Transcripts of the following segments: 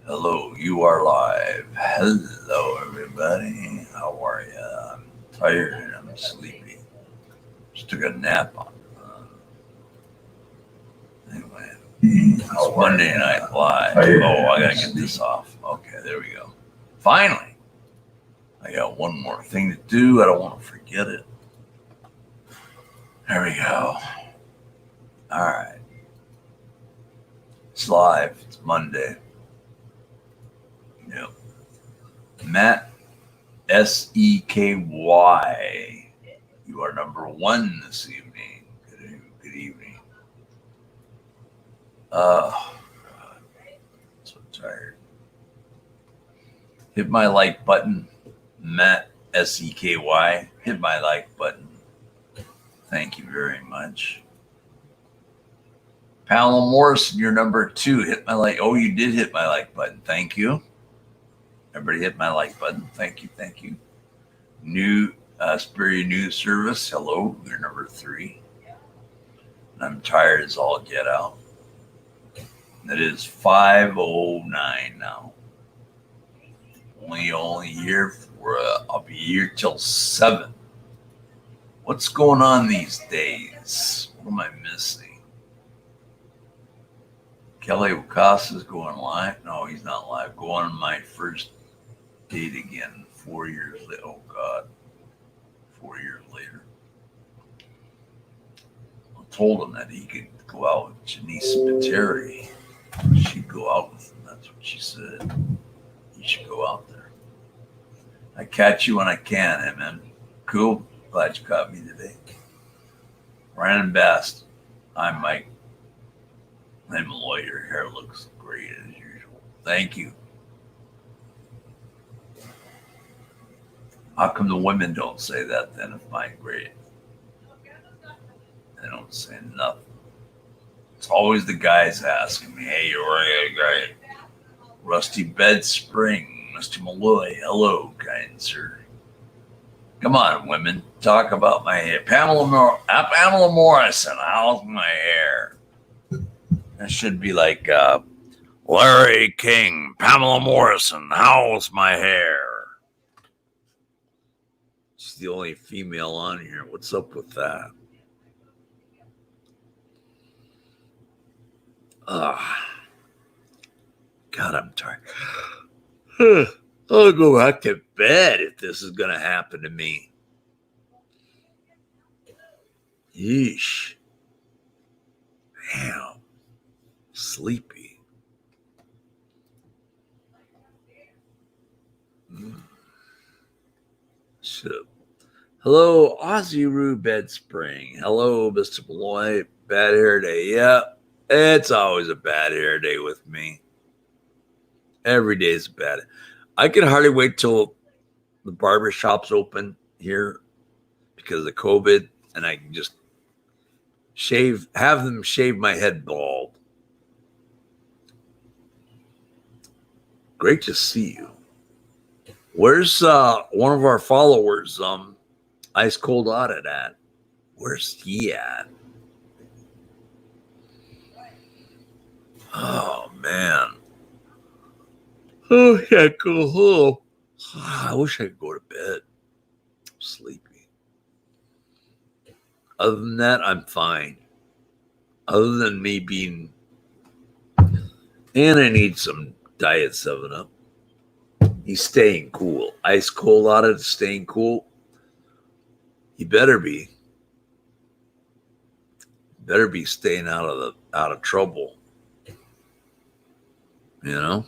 Hello, you are live. Hello, everybody. How are you? I'm tired. I'm sleepy. Just took a nap on. Anyway, it's Monday Night Live. Oh, I gotta get this off. Okay, there we go. Finally, I got one more thing to do. I don't want to forget it. There we go. All right. It's live. It's Monday. Yep. Matt Seky. You are number one this evening. Good evening. Oh, God. I'm so tired. Hit my like button. Matt Seky. Hit my like button. Thank you very much. Pamela Morrison, you're number two. Hit my like. Oh, you did hit my like button. Thank you. Everybody hit my like button. Thank you. Thank you. New Spirit News Service. Hello. You're number three. I'm tired as all get out. It is 5:09 now. Only here for I'll be here till 7. What's going on these days? What am I missing? Kelly Ocasa's going live. No, he's not live. Going on my first date again. 4 years later. Oh God. 4 years later. I told him that he could go out with Janice Spiteri. She'd go out with him. That's what she said. You should go out there. I catch you when I can, hey man. Cool. Glad you caught me today. Brandon Bast. I'm Mike. I'm a lawyer. Your hair looks great as usual. Thank you. How come the women don't say that then if mine's great? They don't say nothing. It's always the guys asking me, hey, you're a guy. Rusty Bed Spring, Mr. Malloy, hello, kind sir. Come on, women, talk about my hair. Pamela Morrison, how's my hair? That should be like Larry King, Pamela Morrison, how's my hair? She's the only female on here. What's up with that? God, I'm tired. I'll go back to bed if this is going to happen to me. Yeesh. Damn. Sleepy. Shit. Hello, Aussie Rue Bed Spring. Hello, Mr. Malloy. Bad hair day. Yeah, it's always a bad hair day with me. Every day is bad. I can hardly wait till the barber shops open here because of COVID, and I can just have them shave my head bald. Great to see you. Where's one of our followers, Ice Cold Audit at? Where's he at? Oh, man. Oh, yeah, go home. I wish I could go to bed. I'm sleepy. Other than that, I'm fine. Other than me being... And I need some Diet 7-Up. He's staying cool. Ice Cold Audit is staying cool. He better be. Better be staying out of trouble. You know?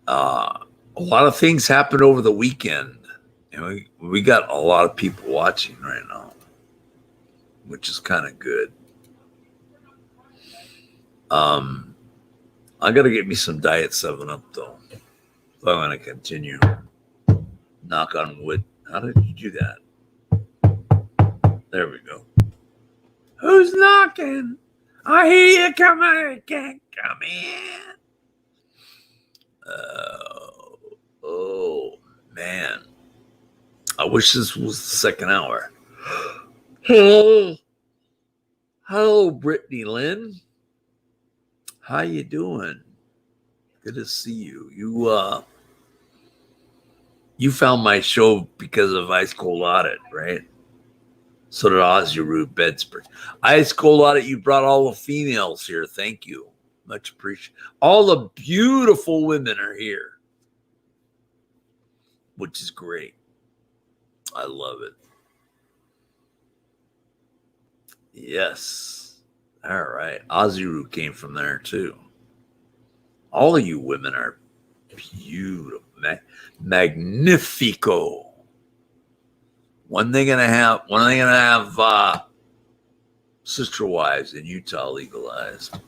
A lot of things happened over the weekend. And we got a lot of people watching right now, which is kind of good. I got to get me some Diet 7-Up, though, if I want to continue. Knock on wood. How did you do that? There we go. Who's knocking? I hear you coming. I can't come in. Oh, man. I wish this was the second hour. Hello, Brittany Lynn. How you doing? Good to see you. You found my show because of Ice Cold Audit, right? So did Ozzy Root Bedspring. Ice Cold Audit, you brought all the females here. Thank you. Much appreciated. All the beautiful women are here, which is great. I love it. Yes. All right. Ozzy Root came from there too. All of you women are beautiful. Magnifico. When they gonna have sister wives in Utah legalized?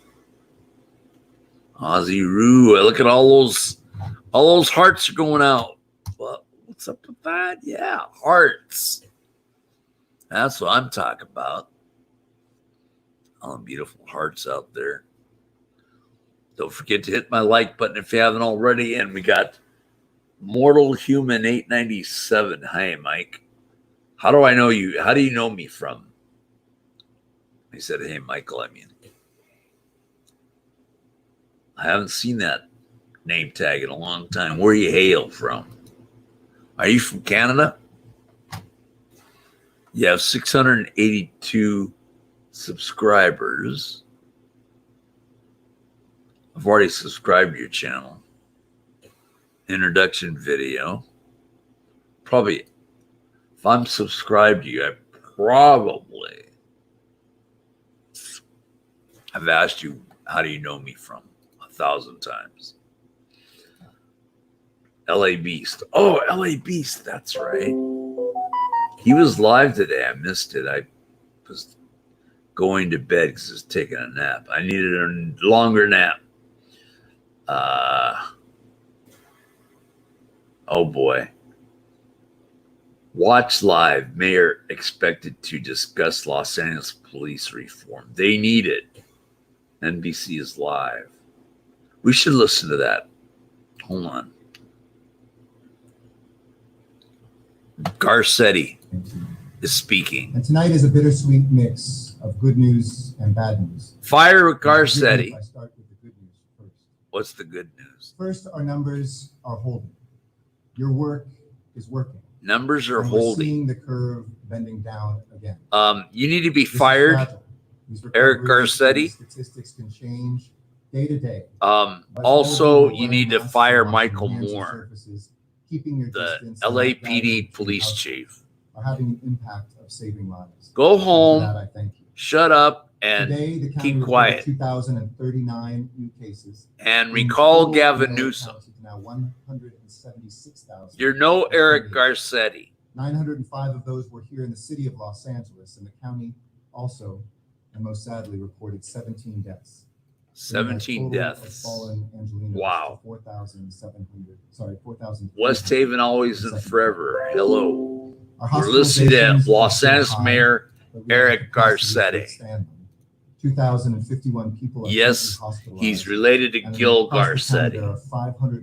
Ozzy Roo, look at all those hearts are going out. What's up with that? Yeah, hearts. That's what I'm talking about. All the beautiful hearts out there. Don't forget to hit my like button if you haven't already. And we got Mortal Human 897. Hi, Mike. How do I know you? How do you know me from? He said, hey, Michael, I haven't seen that name tag in a long time. Where you hail from? Are you from Canada? You have 682 subscribers. I've already subscribed to your channel. Introduction video. Probably, if I'm subscribed to you, I've asked you, how do you know me from? 1,000 times. LA Beast. Oh, LA Beast. That's right. He was live today. I missed it. I was going to bed because I was taking a nap. I needed a longer nap. Oh boy. Watch live. Mayor expected to discuss Los Angeles police reform. They need it. NBC is live. We should listen to that. Hold on. Garcetti is speaking. And tonight is a bittersweet mix of good news and bad news. Fire with Garcetti. I start with the good news first. What's the good news? First, our numbers are holding. Your work is working. Numbers are and holding. We're seeing the curve bending down again. You need to be fired, Eric Garcetti. Statistics can change day to day. Also, you need to fire Michael Moore, keeping your the LAPD police chief. Are having an impact of saving lives. Go home, for that, I thank you. Shut up, and Today, the keep quiet. 2,039 new cases. And recall Gavin Newsom. Now 176,000. You're no Eric Garcetti. 905 of those were here in the city of Los Angeles, and the county also, and most sadly, reported 17 deaths. 17 deaths. Wow. 4,000. West Haven always and forever. Hello. We're listening to Los Angeles Mayor Eric Garcetti. 2,051 people. Yes, he's related to Gil Garcetti,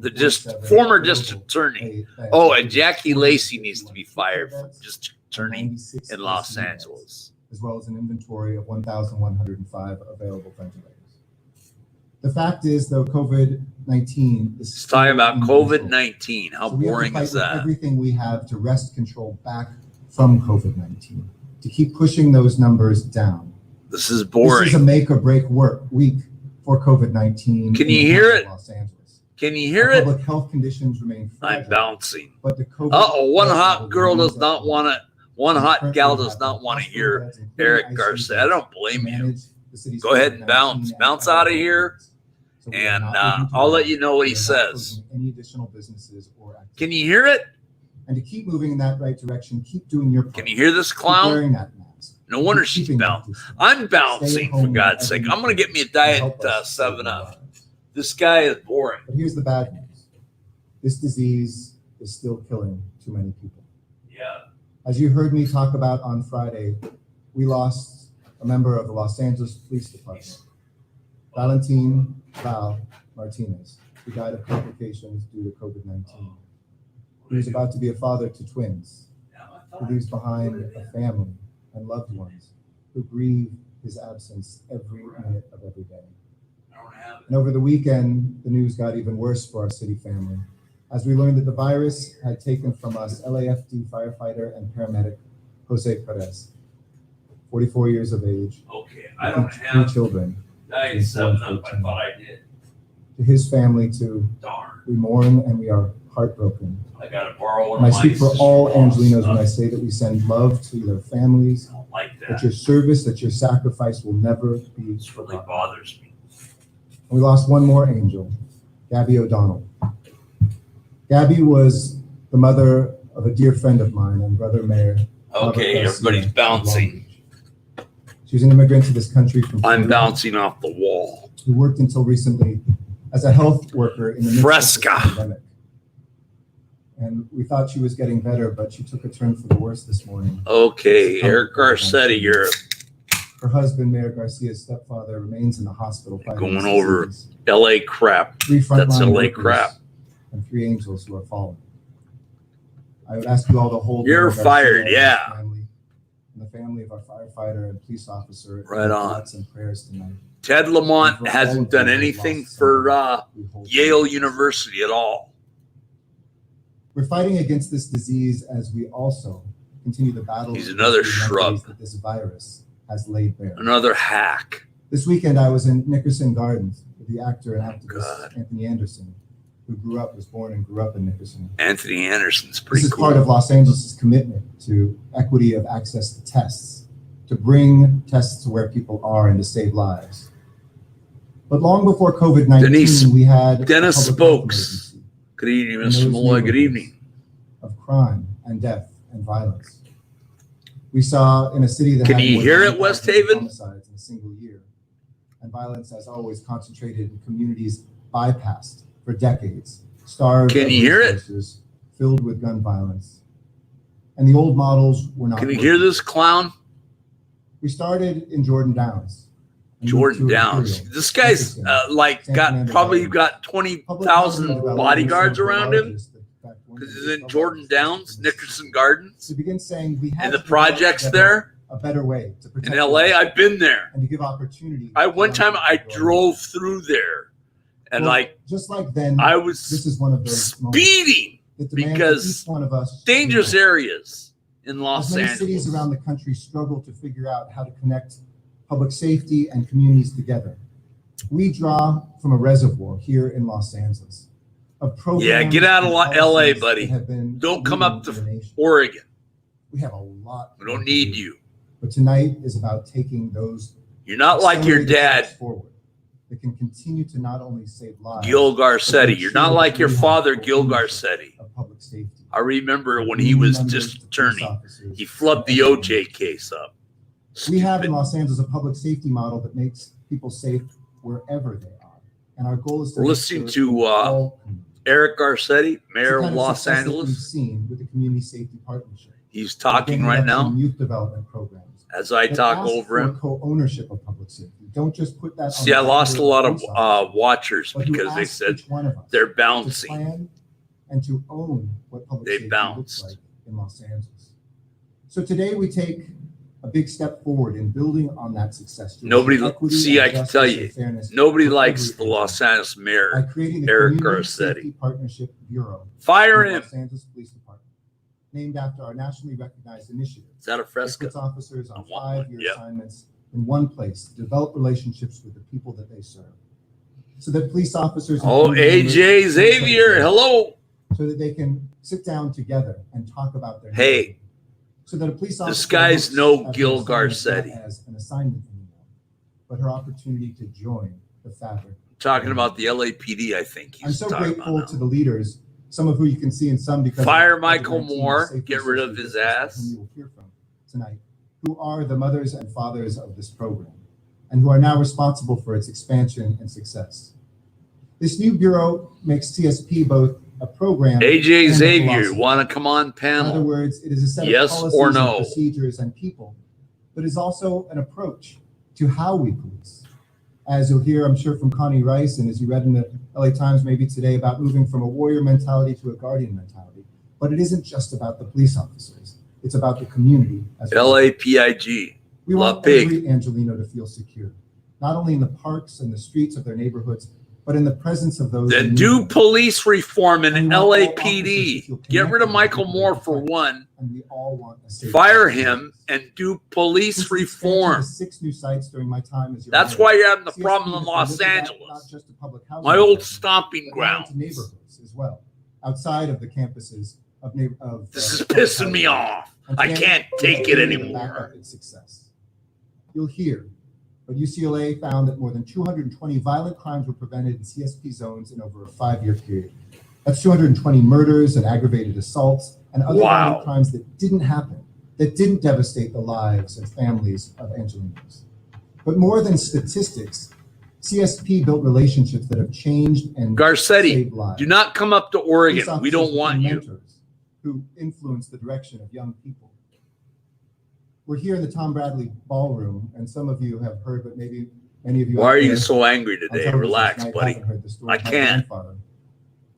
the former district attorney. Oh, and Jackie Lacey needs to be fired from district attorney in Los Angeles. As well as an inventory of 1,105 available ventilators. The fact is, though, COVID-19 is. It's talking about COVID-19. How boring is that? Everything we have to wrest control back from COVID-19, to keep pushing those numbers down. This is boring. This is a make or break week for COVID-19. Can you hear it? Los Angeles. Can you hear it? Public health conditions remain fragile. I'm bouncing. But the COVID one hot girl does not want to. One hot gal does not want to hear Eric Garcetti. I don't blame you. Go ahead and bounce. Bounce out of here, and I'll let you know what he says. Any additional businesses or activities. Can you hear it? And to keep moving in that right direction, keep doing your part. Can you hear this clown? No wonder she's bouncing. I'm bouncing, for God's sake. I'm going to get me a Diet 7-Up. This guy is boring. But here's the bad news. This disease is still killing too many people. Yeah. As you heard me talk about on Friday, we lost a member of the Los Angeles Police Department, Valentin Val Martinez, who died of complications due to COVID-19. He was about to be a father to twins. He leaves behind a family and loved ones who grieve his absence every minute of every day. don't have it. And over the weekend, the news got even worse for our city family, as we learned that the virus had taken from us LAFD firefighter and paramedic Jose Perez, 44 years of age, Okay, I don't three have children. diet 7 Up. I thought I did. To his family, too, Darn. we mourn and we are heartbroken. I gotta borrow one And I of my speak for all sister-in-law's Angelinos when I stuff. say that we send love to their families, I don't like that that. your service, that your sacrifice will never be It really forgotten. bothers me. We lost one more angel, Gabby O'Donnell. Gabby was the mother of a dear friend of mine and brother mayor. Robert Okay, Garcia everybody's of bouncing. Long Beach. She was an immigrant to this country from I'm Peru, bouncing off the wall. who worked until recently as a health worker in the midst Fresca. of the pandemic. And we thought she was getting better, but she took a turn for the worse this morning. Okay, Eric Garcetti, you're Her husband, Mayor Garcia's stepfather, remains in the hospital fighting Going this over disease. LA crap. 3 That's frontline LA workers crap. and 3 angels who are fallen. I would ask you all to hold You're Mayor Garcia fired, and his yeah. family and the family of our firefighter and police officer in Right your on. thoughts and prayers tonight. Ted Lamont hasn't done anything for We hold Yale you. University at all. We're fighting against this disease as we also continue the battle. He's another against the shrub. inequities that this virus has laid bare. Another hack. This weekend, I was in Nickerson Gardens with the actor and God. activist Anthony Anderson, who was born and grew up in Nickerson. Anthony Anderson's This pretty is cool. part of Los Angeles' commitment to equity of access to tests, to bring tests to where people are and to save lives. But long before COVID-19, Denise- we had a Dennis public health Spokes. emergency Good evening, in those Mr. Malloy. Good neighborhoods evening. of crime and death and violence. We saw in a city that Can had you more hear than it, West 1,000 Haven? homicides in a single year, and violence, as always, concentrated in communities bypassed for decades, starved Can of you hear it? resources, filled with gun violence, and the old models were not. Can you working. hear this clown? We started in Jordan Downs. and moved Jordan to Downs. Imperial, This guy's San Fernando probably Valley. got Public 20,000 housing development bodyguards is one of the around him largest, in fact, one of because the he's in largest Jordan Downs, in this Nickerson city. Gardens, To begin saying we have and the to develop projects together there a better way to protect in LA. lives I've been there. and to give opportunity. One to time young I people. drove through there, and Well, just like then, I this was is one of those moments speeding that demand because that each one of us dangerous do more. areas in As Los many Angeles. cities around the country struggle to figure out how to connect public safety and communities together, we draw from a reservoir here in Los Angeles. Of programs Yeah, get out of and LA, policies buddy. that have been Don't come leading up to the nation. Oregon. We have a lot. We don't work to need do. you. But tonight is about taking those You're not like your accelerated dad, steps forward that can continue to not only save lives Gil Garcetti. You're not like your father, Gil Garcetti. of public safety. I remember when he was just turning, he flubbed the OJ case up. We have in Stupid. Los Angeles a public safety model that makes people safe wherever they are. And our goal is to We're make listening sure to, in all communities. Eric Garcetti, It's mayor the of kind Los success that we've Angeles. seen with the community safety partnership. He's talking Beginning right up now some Youth development programs. as I that talk ask over for him. Co-ownership of public safety. Don't just put that. on See, the I lost a shoulder lot of of police officers, watchers but who because they ask said each one of us they're to bouncing. plan and to own what public They safety bounced. looks like in Los Angeles. So today we take a big step forward in building on that success. to Nobody- ensure equity see, and I can justice tell and you, fairness Nobody for likes every the Los Asian. Angeles By mayor. creating the Eric Community Garcetti. Safety Partnership Bureau. Fire in the him. Los Angeles Police Department, named after our nationally recognized initiative. Is that a It fresco? puts officers on I want one, 5-year yep. assignments in one place to develop relationships with the people that they serve. So that police officers. and Oh, community members AJ can Xavier, hello. So that they can sit down together and talk about their. Hey, neighborhood. So that a police officer. this guy's looks no at their Gil assignment Garcetti. not as an assignment anymore, but her opportunity to join the fabric. Talking about the LAPD, I think I'm he's so talking grateful about to now. the leaders, some of who you can see and some because. Fire of Michael COVID-19 Moore, safety get rid of social his distancing, ass. whom you will hear from tonight, who are the mothers and fathers of this program, and who are now responsible for its expansion and success. This new bureau makes TSP both a program. AJ and a Xavier, philosophy. want to come on In other panel? words, it is a set Yes of policies or and no? procedures and people, but is also an approach to how we police. As you'll hear, I'm sure, from Connie Rice, and as you read in the LA Times maybe today, about moving from a warrior mentality to a guardian mentality. But it isn't just about the police officers. It's about the community as well. LAPIG. We La want Pig. every Angelino to feel secure, not only in the parks and the streets of their neighborhoods, but in the presence of those. Then do police reform in LAPD. Get rid of Michael Moore for one. And we all want a safe Fire place. him and do police reform. 6 new sites during my time as your That's mayor. why you're having the CSP problem in has Los looked at not Angeles. just a public housing My old development, stomping but now into grounds. neighborhoods as well, outside of the campuses of This is public pissing me housing. off. And I today, can't we're take it continuing to anymore. back up its success. You'll hear, but UCLA found that more than 220 violent crimes were prevented in CSP zones in over a 5-year period. That's 220 murders and aggravated assaults and other Wow. violent crimes that didn't happen, that didn't devastate the lives and families of Angelenos. But more than statistics, CSP built relationships that have changed and Garcetti, saved lives. do not come up to Police Oregon. We don't officers want became you. mentors who influence the direction of young people. We're here in the Tom Bradley Ballroom, and some of you have heard, but maybe many of you. Why out are you there so angry on today? television Relax, tonight buddy. haven't heard the story I of my can't. grandfather,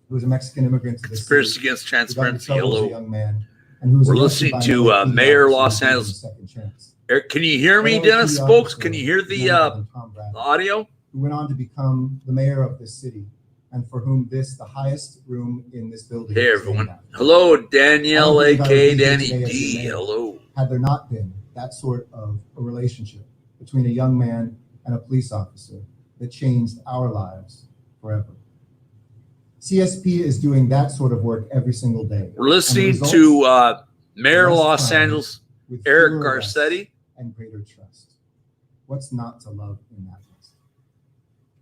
who was a Mexican immigrant to the Conspiracy city, Against who got into Transparency. trouble as a Hello. young man, and who was We're arrested listening by to, an LAPD Mayor officer Los who gave him a Angeles. second chance. Eric, can you hear me, That Dennis? LAPD Folks, officer can you hear was the none other than Tom Bradley, audio? who went on to become the mayor of this city, and for whom this, the highest room in this building, Hey, is named everyone. after. Hello, Danielle, I don't believe I would a.k.a. be here Danny today as D. your mayor. Hello. Had there not been that sort of a relationship between a young man and a police officer that changed our lives forever. CSP is doing that sort of work every single day. We're listening And the to results, Mayor of less Los crime, Angeles, with Eric fewer arrests Garcetti. and greater trust. What's not to love in that list?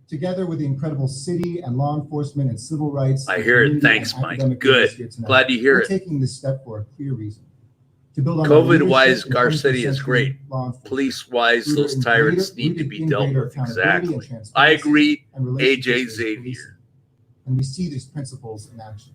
Together with the incredible city and law enforcement and civil rights. I and hear it. community Thanks, and Mike. academic Good. leaders here tonight, Glad to hear we're it. taking this step for a clear reason. To build on our COVID-wise, leadership in 21st Garcetti is century great. law enforcement. Police-wise, Rooted those in tyrants greater- need to rooted be in dealt greater with. accountability and Exactly. I transparency agree. and relationships AJ's with Xavier. policing. And we see these principles in action.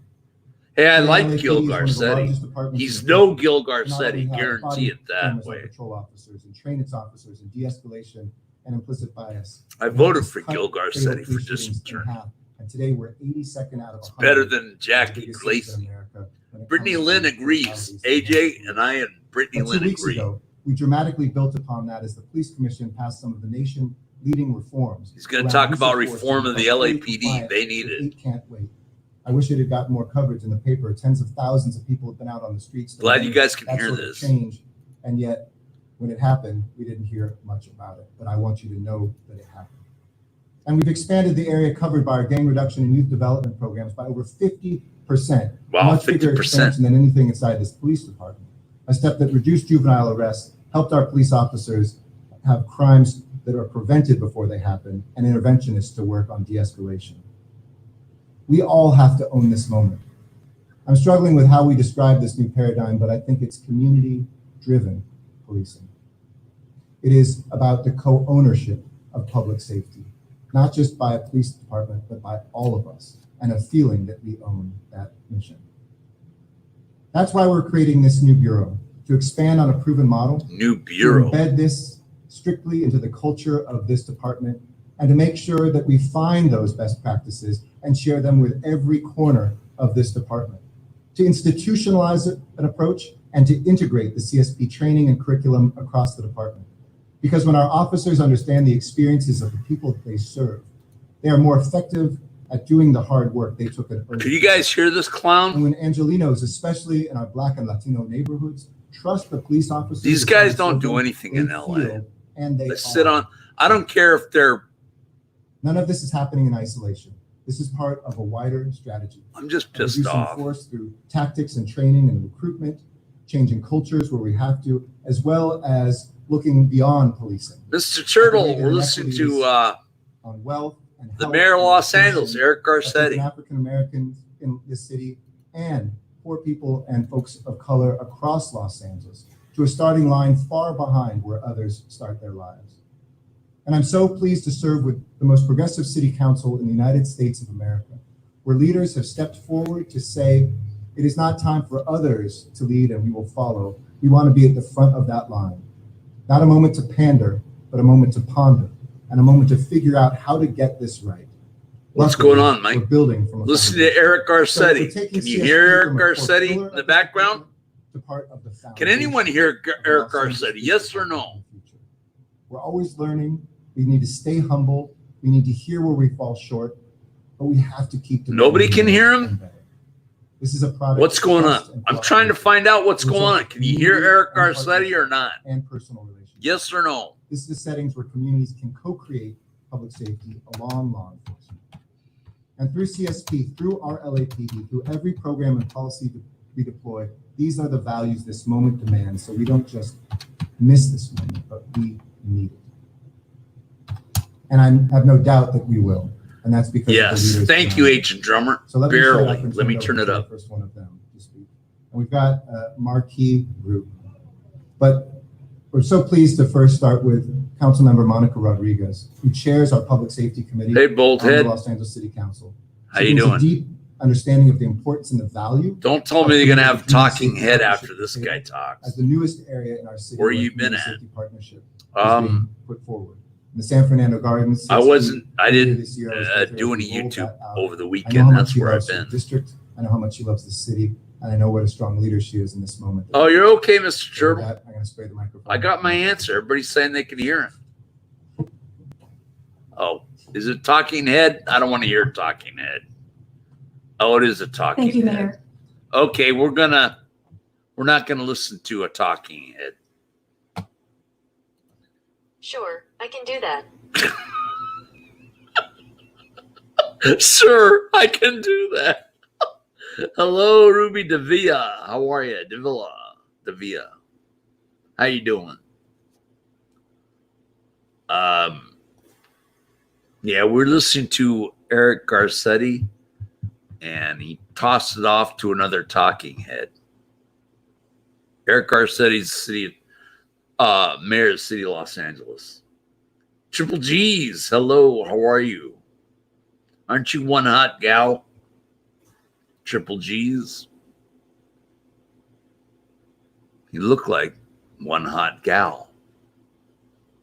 Hey, I Today, like LAPD Gil is one of the Garcetti. largest departments He's in no history Gil to not only Garcetti. have Guarantee body it that cameras on way. patrol officers and train its officers in de-escalation and implicit bias. I We voted helped for cut Gil fatal Garcetti for police this shootings in term. half, and today we're 82nd out of 100. Better than of the Jackie biggest cities in Gleason. America when it Brittany comes Lynn to agrees. fatalities AJ against and I and Brittany But 2 Lynn weeks agree. ago, we dramatically built upon that as the police commission passed some of the nation-leading reforms. He's going to around talk use about force to reform of the become fully LAPD. compliant They need with it. 8 Can't Wait. I wish it had gotten more coverage in the paper. Tens of thousands of people have been out on the streets. Glad you guys can that hear sort of this. change, and yet, when it happened, we didn't hear much about it. But I want you to know that it happened. And we've expanded the area covered by our gang reduction and youth development programs by over 50%. Wow, Much bigger 50%. expansion than anything inside this police department. A step that reduced juvenile arrests, helped our police officers have crimes that are prevented before they happen, and interventionists to work on de-escalation. We all have to own this moment. I'm struggling with how we describe this new paradigm, but I think it's community-driven policing. It is about the co-ownership of public safety, not just by a police department, but by all of us, and a feeling that we own that mission. That's why we're creating this new bureau, to expand on a proven model, New to bureau. embed this strictly into the culture of this department, and to make sure that we find those best practices and share them with every corner of this department, to institutionalize an approach and to integrate the CSP training and curriculum across the department. Because when our officers understand the experiences of the people that they serve, they are more effective at doing the hard work they took at early. Can you guys hear this And clown? when Angelenos, especially in our Black and Latino neighborhoods, trust the police officers. These that are guys don't do serving, anything they in LA. feel, and they They sit are. on. I don't care if they're. None of this is happening in isolation. This is part of a wider strategy. I'm just Of pissed reducing off. force through tactics and training and recruitment, changing cultures where we have to, as well as looking beyond policing Mr. Turtle, Activated we're listening to on wealth and the health mayor of and Los education, Angeles, Eric affecting Garcetti. African Americans in this city and poor people and folks of color across Los Angeles to a starting line far behind where others start their lives. And I'm so pleased to serve with the most progressive city council in the United States of America, where leaders have stepped forward to say, it is not time for others to lead and we will follow. We want to be at the front of that line. Not a moment to pander, but a moment to ponder and a moment to figure out how to get this right. What's Luckily, going on, Mike? We're building from a Listen to foundation. Eric So we're Garcetti. taking Can you CSP hear Eric from a core Garcetti pillar in the of background? to part of the Can foundation anyone hear of Eric Los Angeles Garcetti? Police Yes or Department no? in the future. We're always learning, We need to stay humble. We need to hear where we fall short, but we have to keep the Nobody can hear him? This is a product. What's going of trust on? and I'm trying to find out what's Results going on. of Can you hear community Eric and Garcetti partnership or not? and personal relationships. Yes or no? This is the settings where communities can co-create public safety along law enforcement. And through CSP, through our LAPD, through every program and policy we deploy, these are the values this moment demands. So we don't just miss this moment, but we need it. And I have no doubt that we will. And that's because of the Yes. leaders Thank you, around us. Agent Drummer. So let me shut up Barely. and Let me it turn over it to the up. first one of them to speak. And we've got a marquee group, but we're so pleased to first start with Councilmember Monica Rodriguez, who chairs our Public Safety Committee Hey, on the Bolthead. Los Angeles City Council. How She you brings a doing? deep understanding of the importance and the value Don't tell me they're going to have talking head after this guy talks. as the newest area in our city. Where you been community at? safety partnership is being put forward. In the San Fernando Gardens. I earlier didn't this year, I was with her do as any we rolled YouTube that out. over the I know how weekend. much That's she where I've loves her been. district. I know how much she loves the city, and I know what a strong leader she is in this moment. Oh, you're okay, Mr. So with Turtle. that, I'm going to spray the microphone. I got my answer. Everybody's saying they can hear him. Oh, is it talking head? I don't want to hear talking head. Oh, it is a talking Thank you, head. Mayor. Okay, we're not gonna listen to a talking head. Sure, I can do that. Sure, I can do that. Hello, Ruby Davia. How are you? Davia. How you doing? Yeah, we're listening to Eric Garcetti, and he tossed it off to another talking head. Eric Garcetti's mayor of the city of Los Angeles. Triple G's, hello, how are you? Aren't you one hot gal? Triple G's. You look like one hot gal.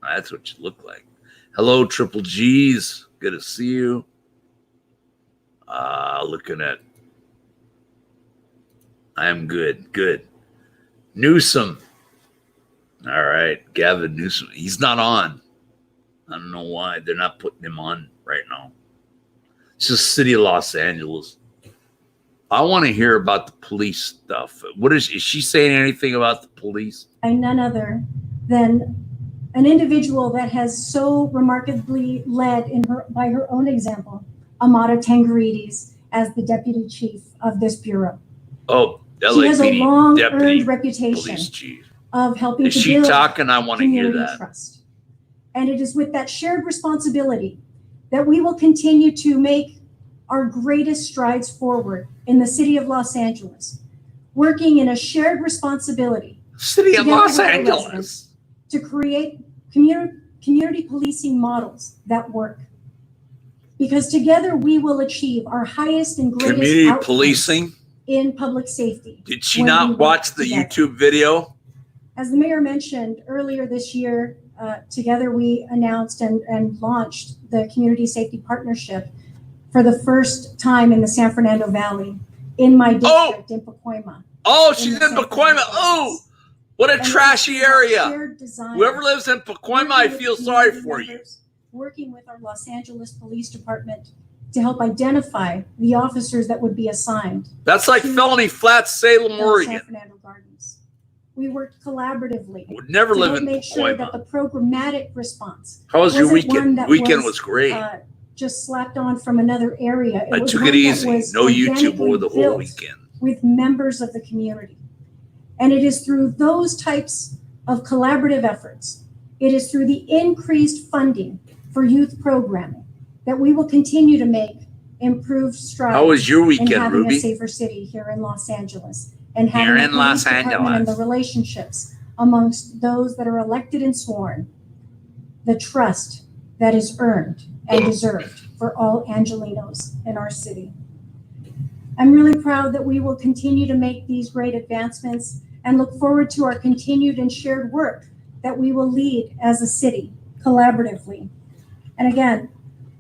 That's what you look like. Hello, Triple G's. Good to see you. Looking at. I am good. Good. Newsom. All right. Gavin Newsom. He's not on. I don't know why. They're not putting him on right now. It's just city of Los Angeles. I want to hear about the police stuff. What is she saying anything about the police? I'm none other than an individual that has so remarkably led by her own example, Amada Tangarides, as the deputy chief of this bureau. Oh, She has a LAPD long deputy earned reputation police chief. of helping Is to she build talking? I want to hear community that. trust. And it is with that shared responsibility that we will continue to make our greatest strides forward in the city of Los Angeles, working in a shared responsibility City of together Los with our Angeles. residents to create community policing models that work. Because together we will achieve our highest and greatest Community outcomes policing. in public safety. Did she when we not work watch the together. YouTube video? As the mayor mentioned earlier this year, together we announced and launched the Community Safety Partnership for the first time in the San Fernando Valley in my district in Pacoima. Oh, she's in the San Pacoima. Fernando Oh, Gardens. what a And trashy that area. shared desire, Whoever lives in Pacoima, I working with feel sorry community for you. members, working with our Los Angeles Police Department to help identify the officers that would be assigned That's like Felony Flats, Salem, in the San Oregon. Fernando Gardens. We worked collaboratively Would never to live help in make sure that Pacoima. the programmatic response How was your wasn't one weekend? that Weekend was, was great. just slapped on from another area. I was took one it that easy. was No YouTube over the organically whole built weekend. with members of the community. And it is through those types of collaborative efforts, it is through the increased funding for youth programming that we will continue to make improved strides How was your in weekend, having Ruby? a safer city here in Los Angeles and Here having in the Los police department and the Angeles. relationships amongst those that are elected and sworn, the trust that is earned and deserved for all Angelinos in our city. I'm really proud that we will continue to make these great advancements and look forward to our continued and shared work that we will lead as a city collaboratively. And again,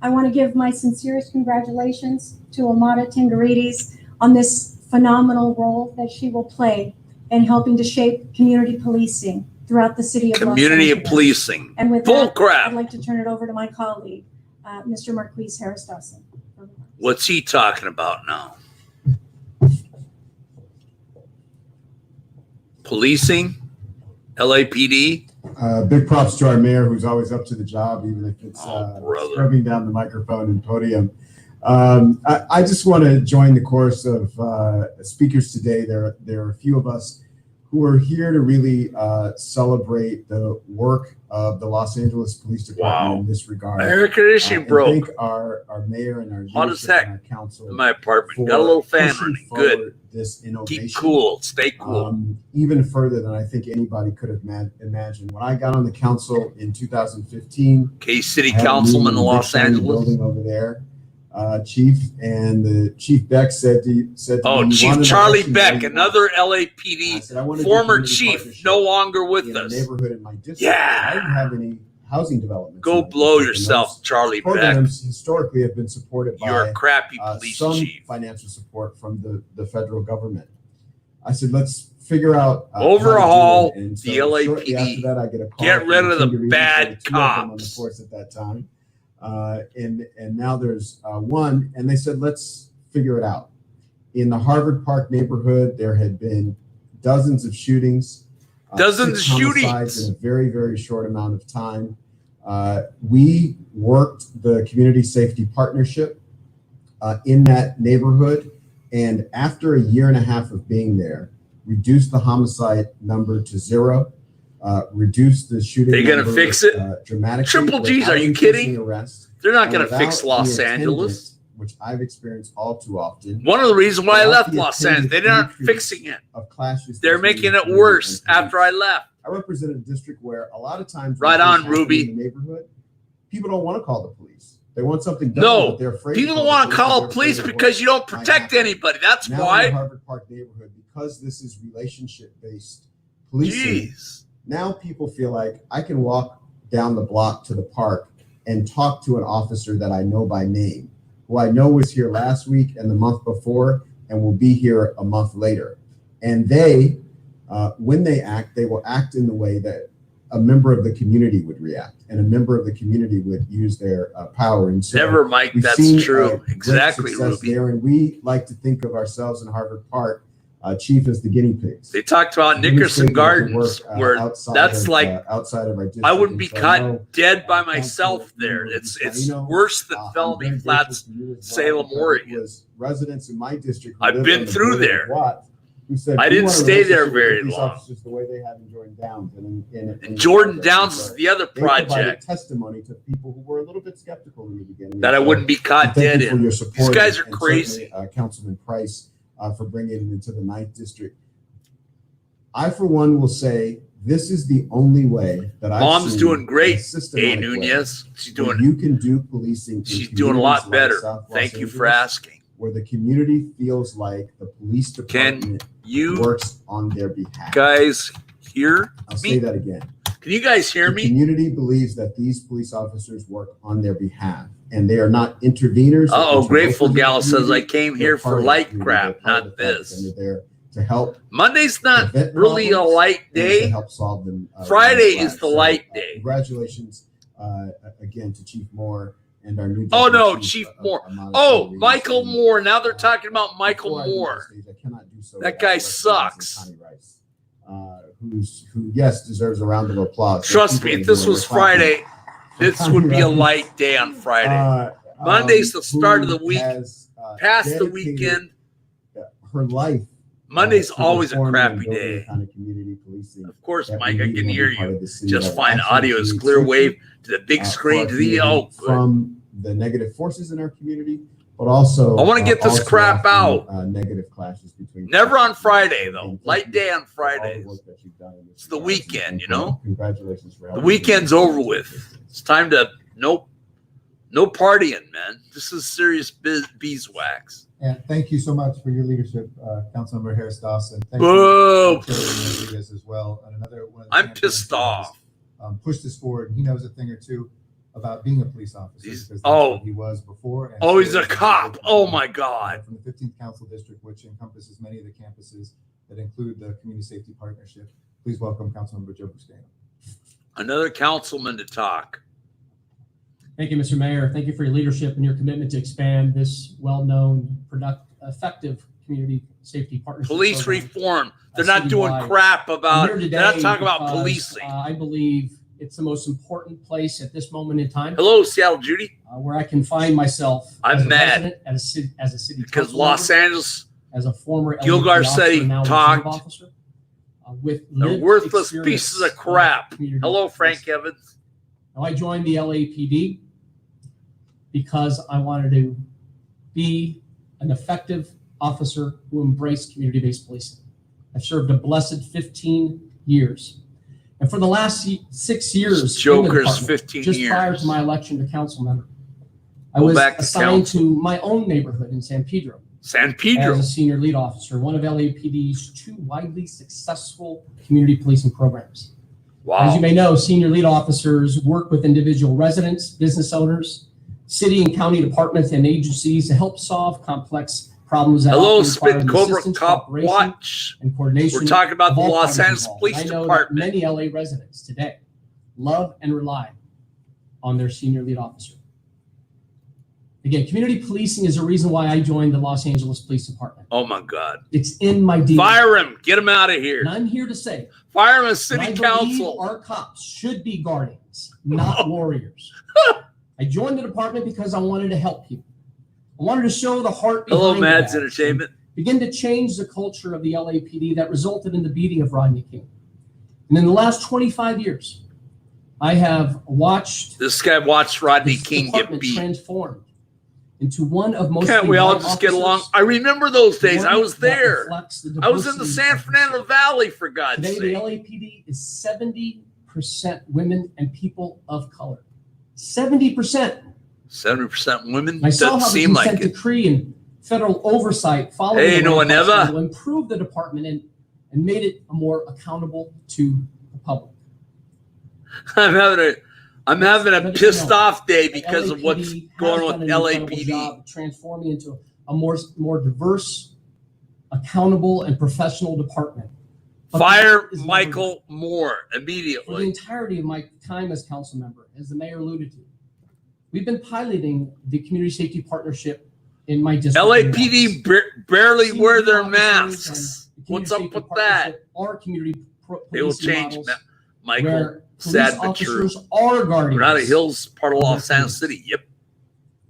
I want to give my sincerest congratulations to Amada Tangarides on this phenomenal role that she will play in helping to shape community policing throughout the city of Los Community Angeles. policing. And with Bull that, crap. I'd like to turn it over to my colleague, Mr. Marquise Harris Dawson. What's he talking about now? Policing? LAPD? Big props to our mayor, who's always up to the job, even if it's brother. scrubbing down the microphone and podium. I just want to join the chorus of speakers today. There are a few of us who are here to really celebrate the work of the Los Angeles Police Department Wow. in this regard. Air conditioning And broke thank our mayor and our Hot as leadership heck and our council in my apartment. for Got a little fan pushing running. Good. forward this innovation. Keep cool. Stay cool. Even further than I think anybody could have imagined. When I got on the council in 2015, Okay, city I had a councilman meeting in in the Los big shiny Angeles. building over there, Chief, and the Chief Beck said to Oh, me, "You Chief wanted to Charlie actually Beck, know-" another I LAPD said, "I want to do former community chief, partnership no longer with in a us. neighborhood in my district. Yeah. I didn't have any housing development. Go blow yourself, Charlie Beck. Programs historically have been supported You're by a crappy police some chief. financial support from the federal government. I said, let's figure out how to Overhaul do it. And the shortly LAPD. after that, I get a call. Get from rid of the King Reeves. bad There were 2 of them on the cops. force at that time, and now there's one. And they said, let's figure it out. In the Harvard Park neighborhood, there had been dozens of shootings, Dozens 6 of homicides shootings. in a very, very short amount of time. We worked the community safety partnership in that neighborhood, and after a year and a half of being there, reduced the homicide number to 0, reduced the shooting. They gonna number, fix it? dramatically. Triple G's, without are you enforcing kidding? Arrests, They're not and going to without fix Los the Angeles. attendance, which I've experienced all too often, One of the reasons why I without left the Los Angeles, they're attendant not increase fixing it. of clashes. They're between making it community worse and after I police. left. I represent a district where a lot of times, Right when on, things happen Ruby. in the neighborhood, people don't want to call the police. They want something done. No, but they're afraid people to don't want to the call They're police afraid of because what you don't might protect happen. anybody. That's Now in the why. Harvard Park neighborhood, because this is relationship-based policing, Jeez. now people feel like I can walk down the block to the park and talk to an officer that I know by name, who I know was here last week and the month before and will be here a month later. And they, when they act, they will act in the way that a member of the community would react, and a member of the community would use their power. And so Never, Mike. we've That's seen, true. great Exactly, success Ruby. there, and we like to think of ourselves in Harvard Park, Chief, as the guinea pigs. They talked about Nickerson Gardens, where that's like outside of our district. I wouldn't be And so I caught know, dead by Council myself there. Member It's Vizcaino, worse than I'm Felony very Flats, grateful to you as well, Salem, because it Oregon. was residents in my district who I've lived been on the through border of there. Watt who said, I "We didn't want a stay there relationship with very police long." officers the way they have in Jordan Downs and Jordan Downs is the other They provided project testimony to people who were a little bit skeptical in the beginning. that I So, wouldn't be caught thank dead you for in. your support. These guys are and crazy. certainly, Councilman Price, for bringing it into the 9th district. I, for one, will say this is the only way that I've Mom's seen doing great, a A. systematic way Nunez. She's where doing you can do policing. in she's doing a communities lot like better. South Los Thank you for Angeles, asking. Where the community feels like the police department You works on their behalf. guys hear I'll me? say that again. Can you guys hear The me? community believes that these police officers work on their behalf, and they are not interveners. or Uh-oh, Grateful interlopers in the Gal says I community. came They're here part for of the light community. They're crap, part of not the fight, this. and they're there to help Monday's not prevent really a problems light and to day. help solve them. Friday when is they the arise. light day. Congratulations again to Chief Moore and our new. Oh, no, Deputy Chief Chief, Moore. Amada Oh, Ruiz. Michael And, Moore. Now they're talking about Michael before I leave Moore. the stage, I cannot do so That without guy recognizing sucks. Connie Rice, who yes deserves a round of applause. Trust me, if this was Friday, this would be a light day on Friday. Monday's the start of the week. Past the dedicated weekend, her life. Monday's to always a reforming crappy and building day. the kind of community policing Of course, that Mike, we I need can in hear every part you. of the city. Just That fine. actually Audio is creates clear safety, wave to the big for screen our to the community good. from the negative forces in our community, but also I wanna get this also crap often, out. Negative clashes between. Never on people. Friday, And though. thank Light you day on for all the Fridays. work that you've done in this It's the regard. weekend, And you know? Congratulations for The helping. weekend's over with. It's time to no partying, man. This is serious beeswax. And thank you so much for your leadership, Councilmember Harris Dawson. Thank Boo! you, Chairman Rodriguez, as well. And another one of the I'm champions pissed who has, off. Pushed this forward. He knows a thing or two about being a police officer. He's- because that's oh. what he was before. And Oh, he's so a is cop. he. Oh my God. From the 15th Council District, which encompasses many of the campuses that include the Community Safety Partnership. Please welcome Councilmember Joe Buscaino. Another councilman to talk. Thank you, Mr. Mayor. Thank you for your leadership and your commitment to expand this well-known, effective community safety partnership. Police program. reform. They're not doing Citywide. crap I'm about, here they're not today talking about because, policing. I believe it's the most important place at this moment in time Hello, Seattle Judy. where I can find myself I'm as a mad. resident, as a city Because council Los member, Angeles, as a former Gil LAPD officer, Garcetti now reserve talked. officer, with they're lived worthless experience pieces of crap. community Hello, Frank policing. Evans. Now, I joined the LAPD because I wanted to be an effective officer who embraced community-based policing. I've served a blessed 15 years. And for the last 6 years, in the Joker's department, 15 just years. prior to my election to council member, I Go was back to assigned council. to my own neighborhood in San Pedro San as Pedro. a senior lead officer, one of LAPD's 2 widely successful community policing programs. As you Wow. may know, senior lead officers work with individual residents, business owners, city and county departments and agencies to help solve complex problems that Hello, often require Spit the Cobra assistance, Cop cooperation, Watch. and coordination. We're talking about of the all Los parties Angeles involved. Police I know Department. that many LA residents today love and rely on their senior lead officer. Again, community policing is a reason why I joined the Los Angeles Police Department. Oh my God. It's in my DNA. Fire him. Get him out of And here. I'm here to say Fire him as that I city believe council. our cops should be guardians, not warriors. I joined the department because I wanted to help people. I wanted to show the heart behind Hello, the Mads badge, Entertainment. begin to change the culture of the LAPD that resulted in the beating of Rodney King. And in the last 25 years, I have watched This guy watched Rodney this King get department beat. transformed into one of most. Can't we all just get along? I remember those days. I was there. I was in the San Fernando Valley, for God's Today, the sake. LAPD is 70% women and people of color. 70%. 70% women. I saw Doesn't how the seem like consent it. decree and federal oversight following Hey, the no White one House ever. will improve the department and made it more accountable to the public. I'm having a But, pissed off day The because of what's LAPD has going done on an with incredible LAPD. job transforming into a more diverse, accountable, and professional department. But Fire this is never Michael Moore For the immediately. entirety of my time as council member, as the mayor alluded to, we've been piloting the community safety partnership in my district. LAPD barely Senior wear their officers masks. and the What's community up with safety that? partnership are community They will policing change, models Michael. where Sad police but true. officers are guardians. Granada Hills, part of Los Of their Angeles City. Yep.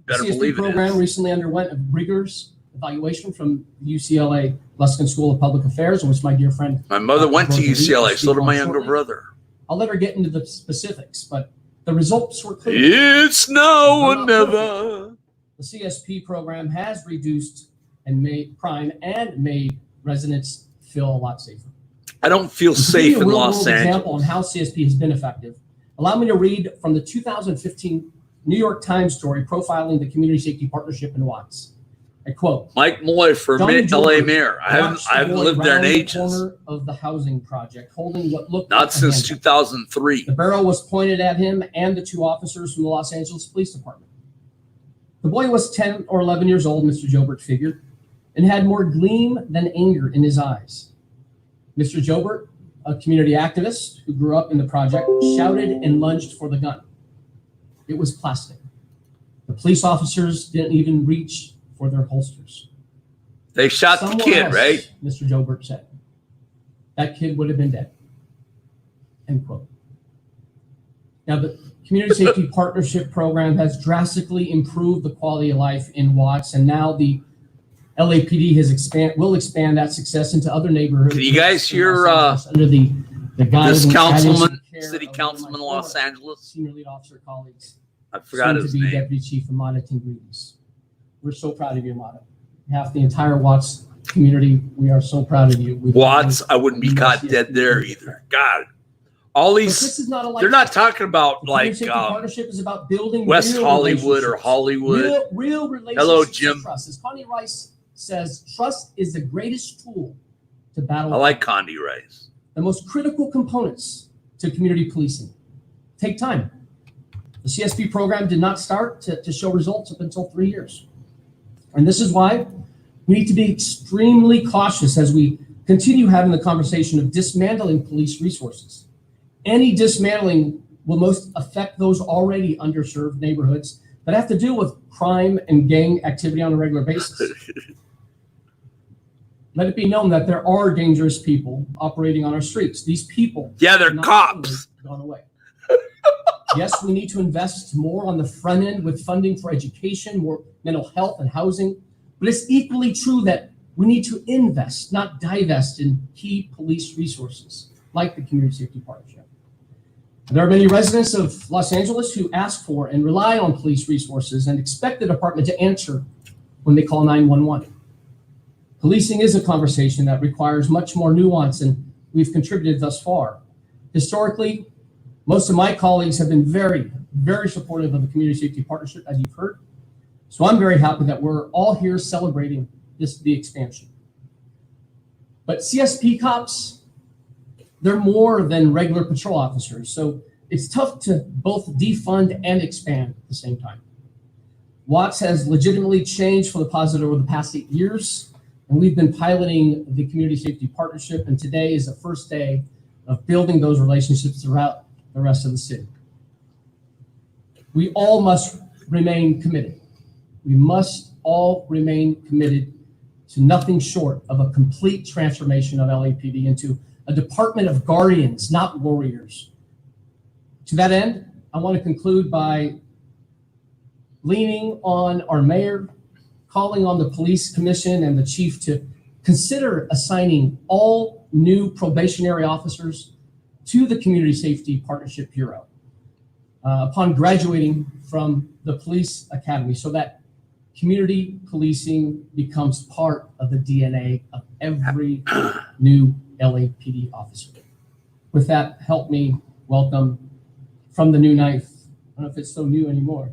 Better the CSP believe it program is. recently underwent a rigorous evaluation from the UCLA Luskin School of Public Affairs, in which my dear friend, My mother went to Broken Beat will UCLA. So speak did my on younger shortly. brother. I'll let her get into the specifics, but the results were clear. It's now or They're not never. The CSP program has reduced and made crime and made residents feel a lot safer. I don't feel To give safe you a in real-world Los example on Angeles. how CSP has been effective, allow me to read from the 2015 New York Times story profiling the community safety partnership in Watts. I quote, Mike Malloy for Johnny LA George mayor. I watched the haven't boy lived there in round the ages. corner of the housing project, holding what looked Not like a since handgun. 2003. The barrel was pointed at him and the 2 officers from the Los Angeles Police Department. The boy was 10 or 11 years old, Mr. Jobert figured, and had more gleam than anger in his eyes. Mr. Jobert, a community activist who grew up in the project, shouted and lunged for the gun. It was plastic. The police officers didn't even reach for their holsters. They shot the Someone kid, else, right? Mr. Jobert said. That kid would have been dead. End quote. Now, the Community Safety Partnership Program has drastically improved the quality of life in Watts, and now the LAPD will expand that success into other neighborhoods. Can you guys hear, in Los Angeles under the guidance This and councilman, care city of one of my councilman in Los former Angeles. Senior lead officer colleagues. I forgot soon his to be name. Deputy Chief Amada Tingrides. We're so proud of you, Amada. Half the entire Watts community, we are so proud of you. Watts, I wouldn't be caught dead there either. God. All But these, this is not a they're not talking about The like Community Safety Partnership is about building West real Hollywood or relationships. Hollywood. Real relationships. Hello, of Jim. Trust. As Connie Rice says, trust is the greatest tool to battle. I like Condi Rice. The most critical components to community policing take time. The CSP program did not start to show results up until 3 years. And this is why we need to be extremely cautious as we Continue having the conversation of dismantling police resources. Any dismantling will most affect those already underserved neighborhoods that have to deal with crime and gang activity on a regular basis. Let it be known that there are dangerous people operating on our streets. These people Yeah, they're have not cops. gone away. Yes, we need to invest more on the front end with funding for education, more mental health and housing, but it's equally true that we need to invest, not divest, in key police resources like the Community Safety Partnership. There are many residents of Los Angeles who ask for and rely on police resources and expect the department to answer when they call 911. Policing is a conversation that requires much more nuance than we've contributed thus far. Historically, most of my colleagues have been very, very supportive of the Community Safety Partnership, as you've heard. So I'm very happy that we're all here celebrating the expansion. But CSP cops, they're more than regular patrol officers. So it's tough to both defund and expand at the same time. Watts has legitimately changed for the positive over the past 8 years. And we've been piloting the Community Safety Partnership. And today is the first day of building those relationships throughout the rest of the city. We all must remain committed. We must all remain committed to nothing short of a complete transformation of LAPD into a department of guardians, not warriors. To that end, I want to conclude by leaning on our mayor, calling on the police commission and the chief to consider assigning all new probationary officers to the Community Safety Partnership Bureau upon graduating from the police academy, so that community policing becomes part of the DNA of every new LAPD officer. With that, help me welcome from the new ninth, I don't know if it's so new anymore,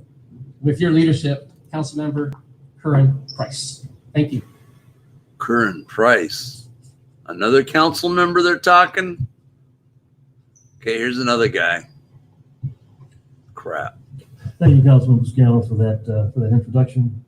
with your leadership, Councilmember Curran Price. Thank you. Curran Price. Another council member they're talking? Okay, here's another guy. Crap. Thank you, Councilman Buscano, for that introduction.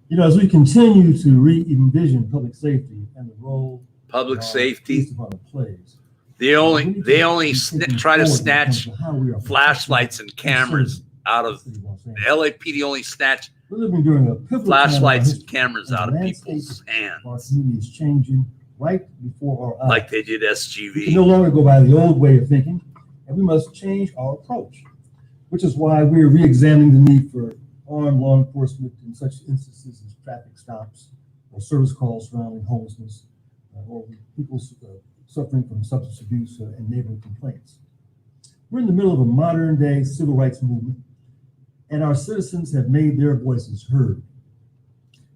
You know, as we continue to re-envision public safety and the role Public our safety. police department plays, They only we need try keep to thinking forward when it snatch comes to how we are flashlights and protecting cameras out the of city of Los the Angeles. LAPD. Only snatch We're living during a pivotal time in our flashlights and history. cameras out of people's Our hands, community is changing right before our eyes. like they did We can no SGV. longer go by the old way of thinking, and we must change our approach, which is why we're re-examining the need for armed law enforcement in such instances as traffic stops or service calls surrounding homelessness or people suffering from substance abuse and neighborhood complaints. We're in the middle of a modern day civil rights movement, and our citizens have made their voices heard.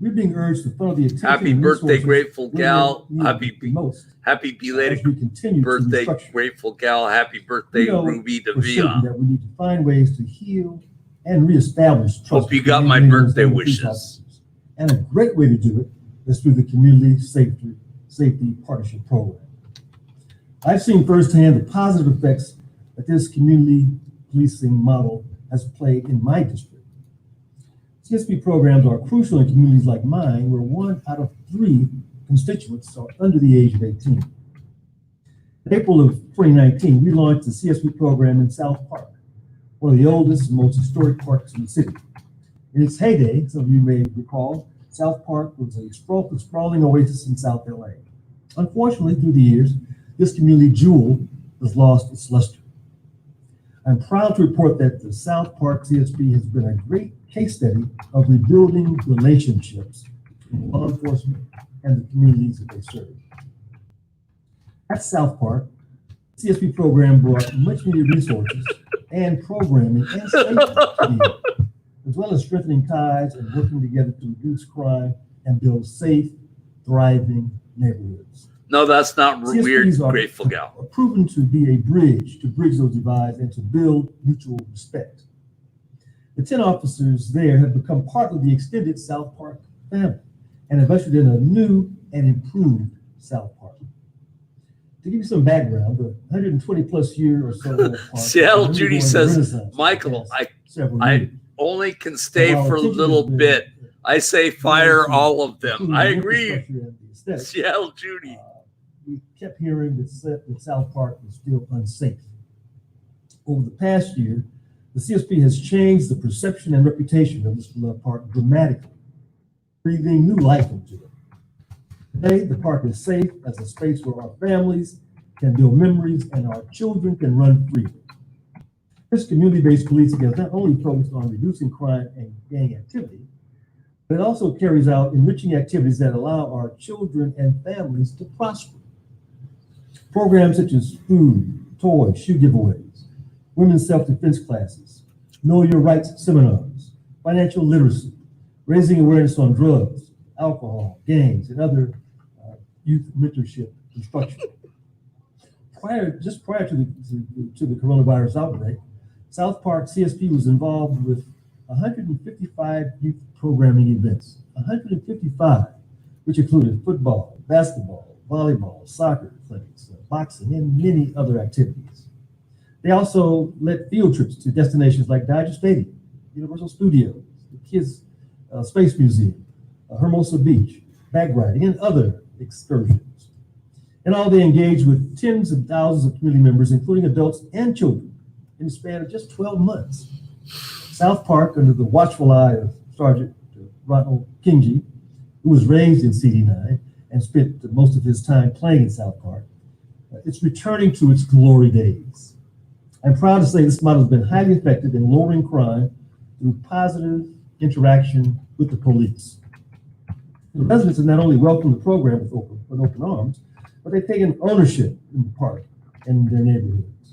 We're being urged to funnel the attention Happy and birthday, resources Grateful where Gal. they're needed the most Happy as belated we continue birthday, to restructure. Grateful Gal. Happy birthday, We know Ruby for certain Davia. that we need to find ways to heal and reestablish trust. Hope you got between my individuals birthday and police wishes. officers. And a great way to do it is through the Community Safety Partnership Program. I've seen firsthand the positive effects that this community policing model has played in my district. CSP programs are crucial in communities like mine, where 1 out of 3 constituents are under the age of 18. In April of 2019, we launched the CSP program in South Park, one of the oldest and most historic parks in the city. In its heyday, some of you may recall, South Park was a sprawling oasis in South LA. Unfortunately, through the years, this community jewel has lost its luster. I'm proud to report that the South Park CSP has been a great case study of rebuilding relationships between law enforcement and the communities that they serve. At South Park, the CSP program brought much needed resources and programming and safety to the area, as well as strengthening ties and working together to reduce crime and build safe, thriving neighborhoods. No, that's not CSPs weird, are- Grateful Gal. Are proven to be a bridge to bridge those divides and to build mutual respect. The 10 officers there have become part of the extended South Park family and have ushered in a new and improved South Park. To give you some background, the 120 plus year or so old park Seattle is Judy undergoing a says, renaissance for the Michael, past several I years. only can stay And while for a attention little has been bit. I say fire all of them. improving I the agree. infrastructure and the aesthetics, Seattle Judy. we kept hearing that South Park was still unsafe. Over the past year, the CSP has changed the perception and reputation of Mr. Love Park dramatically, breathing new life into it. Today, the park is safe as a space where our families can build memories and our children can run freely. This community-based policing is not only focused on reducing crime and gang activity, but it also carries out enriching activities that allow our children and families to prosper. Programs such as food, toys, shoe giveaways, women's self-defense classes, know your rights seminars, financial literacy, raising awareness on drugs, alcohol, gangs, and other youth mentorship instruction. Just prior to the coronavirus outbreak, South Park CSP was involved with 155 youth programming events, 155, which included football, basketball, volleyball, soccer clinics, boxing, and many other activities. They also led field trips to destinations like Dodger Stadium, Universal Studios, the Kids Space Museum, Hermosa Beach, bag riding, and other excursions. And all they engaged with tens of thousands of community members, including adults and children, in the span of just 12 months. South Park, under the watchful eye of Sergeant Ronald Kingi, who was raised in CD9 and spent most of his time playing in South Park, it's returning to its glory days. I'm proud to say this model has been highly effective in lowering crime through positive interaction with the police. The residents have not only welcomed the program with open arms, but they've taken ownership in the park and their neighborhoods.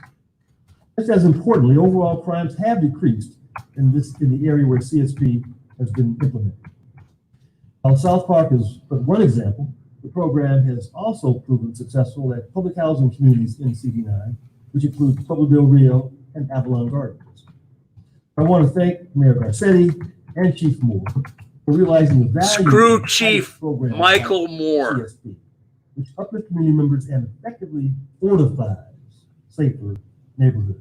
Just as importantly, overall crimes have decreased in the area where CSP has been implemented. While South Park is but one example, the program has also proven successful at public housing communities in CD9, which includes Pueblo del Rio and Avalon Gardens. I want to thank Mayor Garcetti and Chief Moore for realizing the value Screw of Chief program Michael Moore. CSP, which uplifts community members and effectively fortifies safer neighborhoods.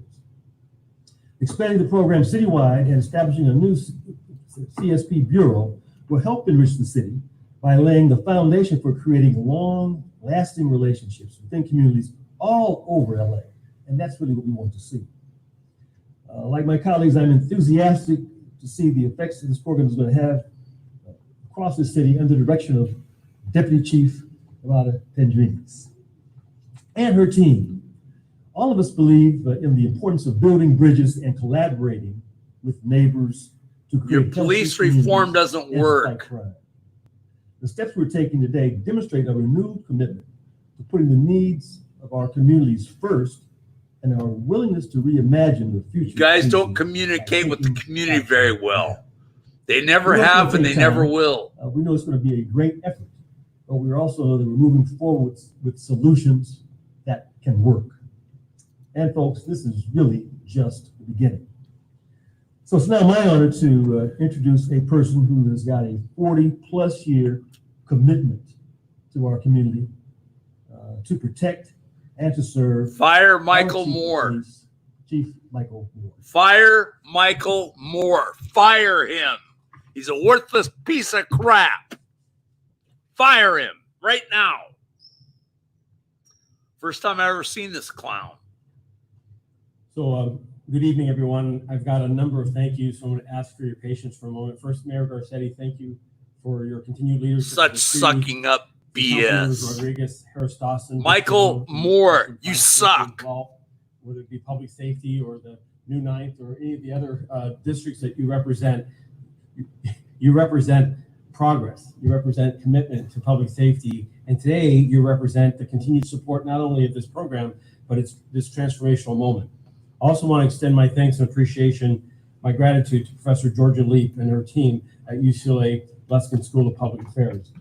Expanding the program citywide and establishing a new CSP bureau will help enrich the city by laying the foundation for creating long-lasting relationships within communities all over LA. And that's really what we want to see. Like my colleagues, I'm enthusiastic to see the effects that this program is going to have across the city under the direction of Deputy Chief Rada Pendrinis and her team. All of us believe in the importance of building bridges and collaborating with neighbors to create Your police reform doesn't and work. fight crime. The steps we're taking today demonstrate a renewed commitment to putting the needs of our communities first and our willingness to reimagine the future. You guys don't communicate with the community very well. They never have and they never will. We know it's going to be a great effort, but we also know that we're moving forward with solutions that can work. And folks, this is really just the beginning. So it's now my honor to introduce a person who has got a 40-plus year commitment to our community to protect and to serve. Fire Michael Moore. Chief Michael Moore. Fire Michael Moore. Fire him. He's a worthless piece of crap. Fire him right now. First time I've ever seen this clown. So good evening, everyone. I've got a number of thank yous, so I'm going to ask for your patience for a moment. First, Mayor Garcetti, thank you for your continued leadership. Such sucking up BS. Rodriguez, Harris Dawson, Michael Moore, you suck. Whether it be public safety or the New Ninth or any of the other districts that you represent progress. You represent commitment to public safety. And today you represent the continued support not only of this program, but it's this transformational moment. I also want to extend my thanks and appreciation, my gratitude to Professor Georgia Leap and her team at UCLA Luskin School of Public Affairs.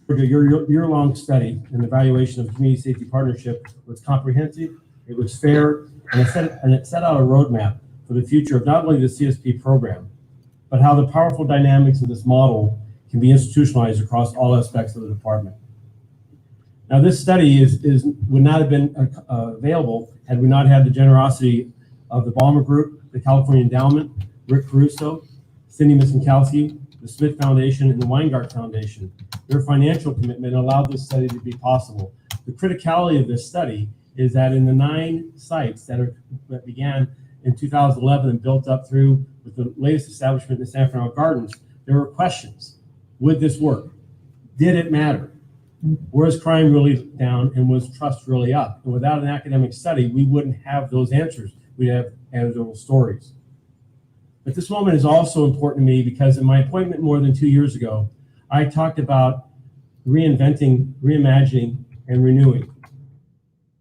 Your year-long study and evaluation of community safety partnership was comprehensive, it was fair, and it set out a roadmap for the future of not only the CSP program, but how the powerful dynamics of this model can be institutionalized across all aspects of the department. Now, this study would not have been available had we not had the generosity of the Ballmer Group, the California Endowment, Rick Caruso, Cindy Missinkowski, the Smith Foundation, and the Weingart Foundation. Their financial commitment allowed this study to be possible. The criticality of this study is that in the 9 sites that began in 2011 and built up through with the latest establishment in the San Fernando Gardens, there were questions. Would this work? Did it matter? Was crime really down and was trust really up? And without an academic study, we wouldn't have those answers. We'd have anecdotal stories. But this moment is also important to me because in my appointment more than 2 years ago, I talked about reinventing, reimagining, and renewing.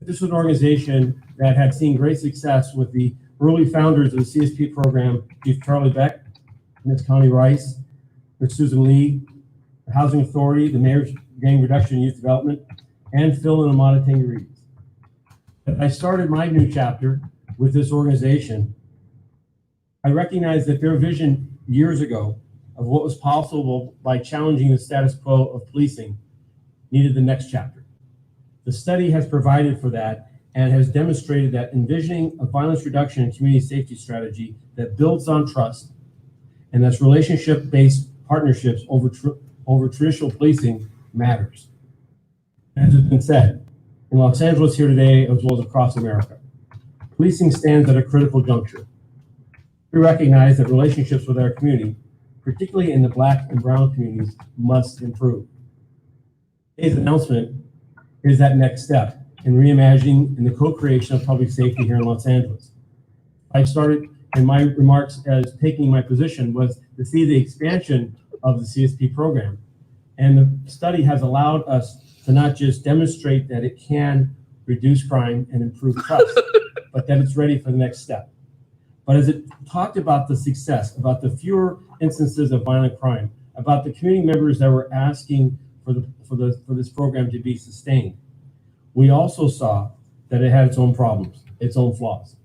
This was an organization that had seen great success with the early founders of the CSP program, Chief Charlie Beck, Ms. Connie Rice, Ms. Susan Lee, the Housing Authority, the Mayor's Gang Reduction and Youth Development, and Phil and Amada Tangarides. I started my new chapter with this organization. I recognized that their vision years ago of what was possible by challenging the status quo of policing needed the next chapter. The study has provided for that and has demonstrated that envisioning a violence reduction and community safety strategy that builds on trust and that's relationship-based partnerships over traditional policing matters. As has been said, in Los Angeles here today, as well as across America, policing stands at a critical juncture. We recognize that relationships with our community, particularly in the Black and Brown communities, must improve. Today's announcement is that next step in reimagining and the co-creation of public safety here in Los Angeles. I started in my remarks as taking my position was to see the expansion of the CSP program. And the study has allowed us to not just demonstrate that it can reduce crime and improve trust, but that it's ready for the next step. But as it talked about the success, about the fewer instances of violent crime, about the community members that were asking for this program to be sustained, we also saw that it had its own problems, its own flaws.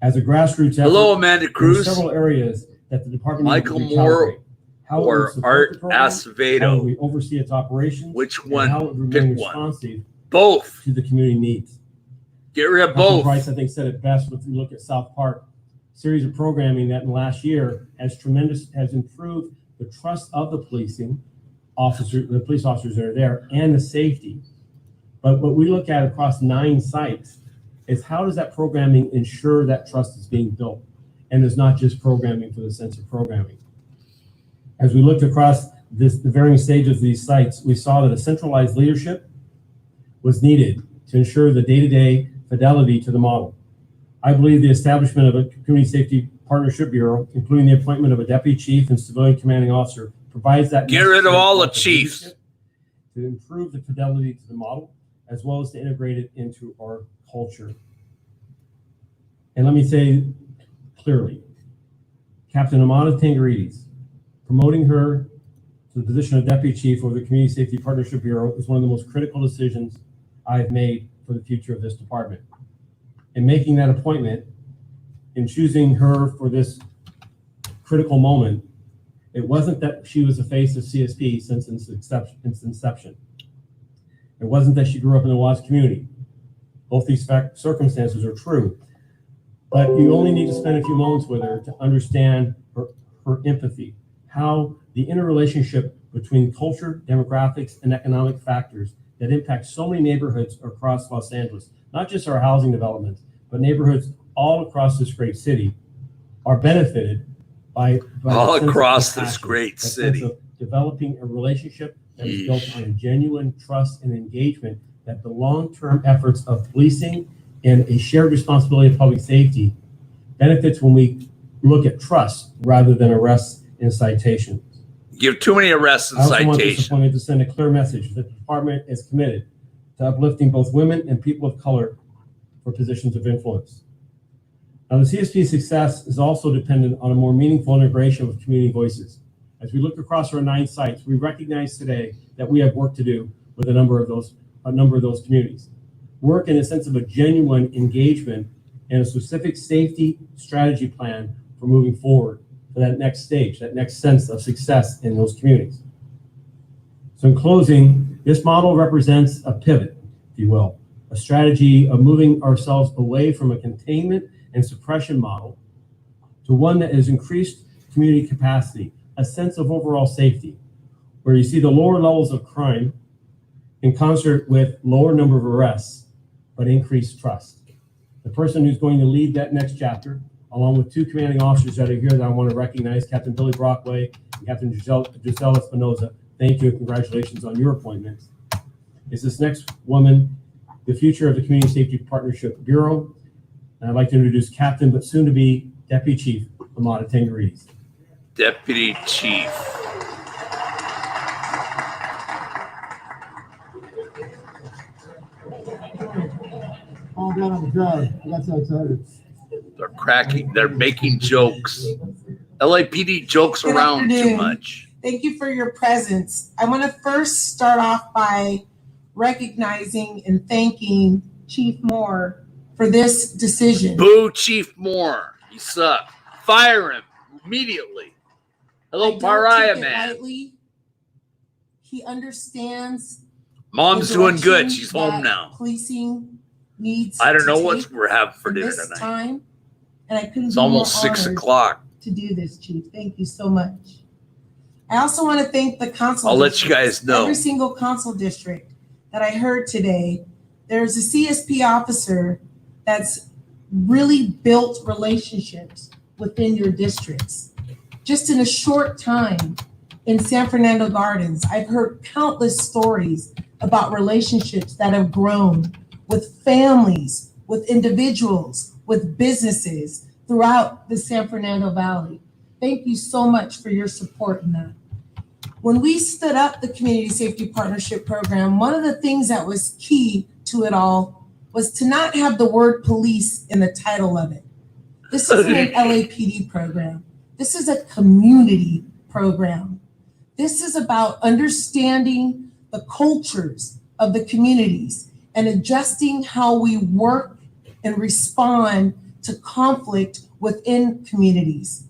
As a grassroots effort, Hello, Amanda there were Cruz, several areas that the department Michael needed to Moore, recalibrate. How it would or support Art the program, how Acevedo. we oversee its operations, Which and how it one? would Pick remain one. responsive Both. to the community needs. Get rid of Councilman both. Price, I think, said it best when you look at South Park, series of programming that in the last year has improved the trust of the police officers that are there, and the safety. But what we look at across 9 sites is how does that programming ensure that trust is being built? And it's not just programming for the sense of programming. As we looked across the varying stages of these sites, we saw that a centralized leadership was needed to ensure the day-to-day fidelity to the model. I believe the establishment of a Community Safety Partnership Bureau, including the appointment of a deputy chief and civilian commanding officer, provides that. Get rid of all the necessary chiefs. to improve the fidelity to the model, as well as to integrate it into our culture. And let me say clearly, Captain Amada Tangarides, promoting her to the position of deputy chief over the Community Safety Partnership Bureau is one of the most critical decisions I've made for the future of this department. In making that appointment, in choosing her for this critical moment, it wasn't that she was the face of CSP since its inception. It wasn't that she grew up in the Watts community. Both these circumstances are true, but you only need to spend a few moments with her to understand her empathy, how the interrelationship between culture, demographics, and economic factors that impact so many neighborhoods across Los Angeles, not just our housing developments, but neighborhoods all across this great city, are benefited by All a sense of across this compassion, great a sense city. of developing a relationship that is built Yeesh. on a genuine trust and engagement, that the long-term efforts of policing and a shared responsibility of public safety benefits when we look at trust rather than arrests and citations. Give too many arrests and I also want this citations. appointment to send a clear message that the department is committed to uplifting both women and people of color for positions of influence. Now, the CSP's success is also dependent on a more meaningful integration with community voices. As we look across our 9 sites, we recognize today that we have work to do with a number of those communities. Work in a sense of a genuine engagement and a specific safety strategy plan for moving forward for that next stage, that next sense of success in those communities. So in closing, this model represents a pivot, if you will, a strategy of moving ourselves away from a containment and suppression model to one that has increased community capacity, a sense of overall safety, where you see the lower levels of crime in concert with lower number of arrests, but increased trust. The person who's going to lead that next chapter, along with two commanding officers that are here that I want to recognize, Captain Billy Brockway and Captain Giselle Espinoza. Thank you and congratulations on your appointments. Is this next woman, the future of the Community Safety Partnership Bureau. And I'd like to introduce Captain, but soon to be Deputy Chief, Amada Tangarides. Deputy Chief. Oh, God, I'm dry. I got so excited. They're making jokes. LAPD jokes Good around too afternoon. much. Thank you for your presence. I want to first start off by recognizing and thanking Chief Moore for this decision. Boo Chief Moore. You suck. Fire him immediately. I Hello, don't Pariah take it Man. lightly. He understands Mom's the doing good. direction She's home that now. Policing needs I don't know to what take we're having for in dinner this tonight. time, and I couldn't It's be more almost 6 honored o'clock. to do this, Chief. Thank you so much. I also want to thank the council. I'll let you districts. guys know. Every single council district that I heard today, there's a CSP officer that's really built relationships within your districts. Just in a short time in San Fernando Gardens, I've heard countless stories about relationships that have grown with families, with individuals, with businesses throughout the San Fernando Valley. Thank you so much for your support in that. When we stood up the Community Safety Partnership Program, one of the things that was key to it all was to not have the word police in the title of it. This isn't an LAPD program. This is a community program. This is about understanding the cultures of the communities and adjusting how we work and respond to conflict within communities.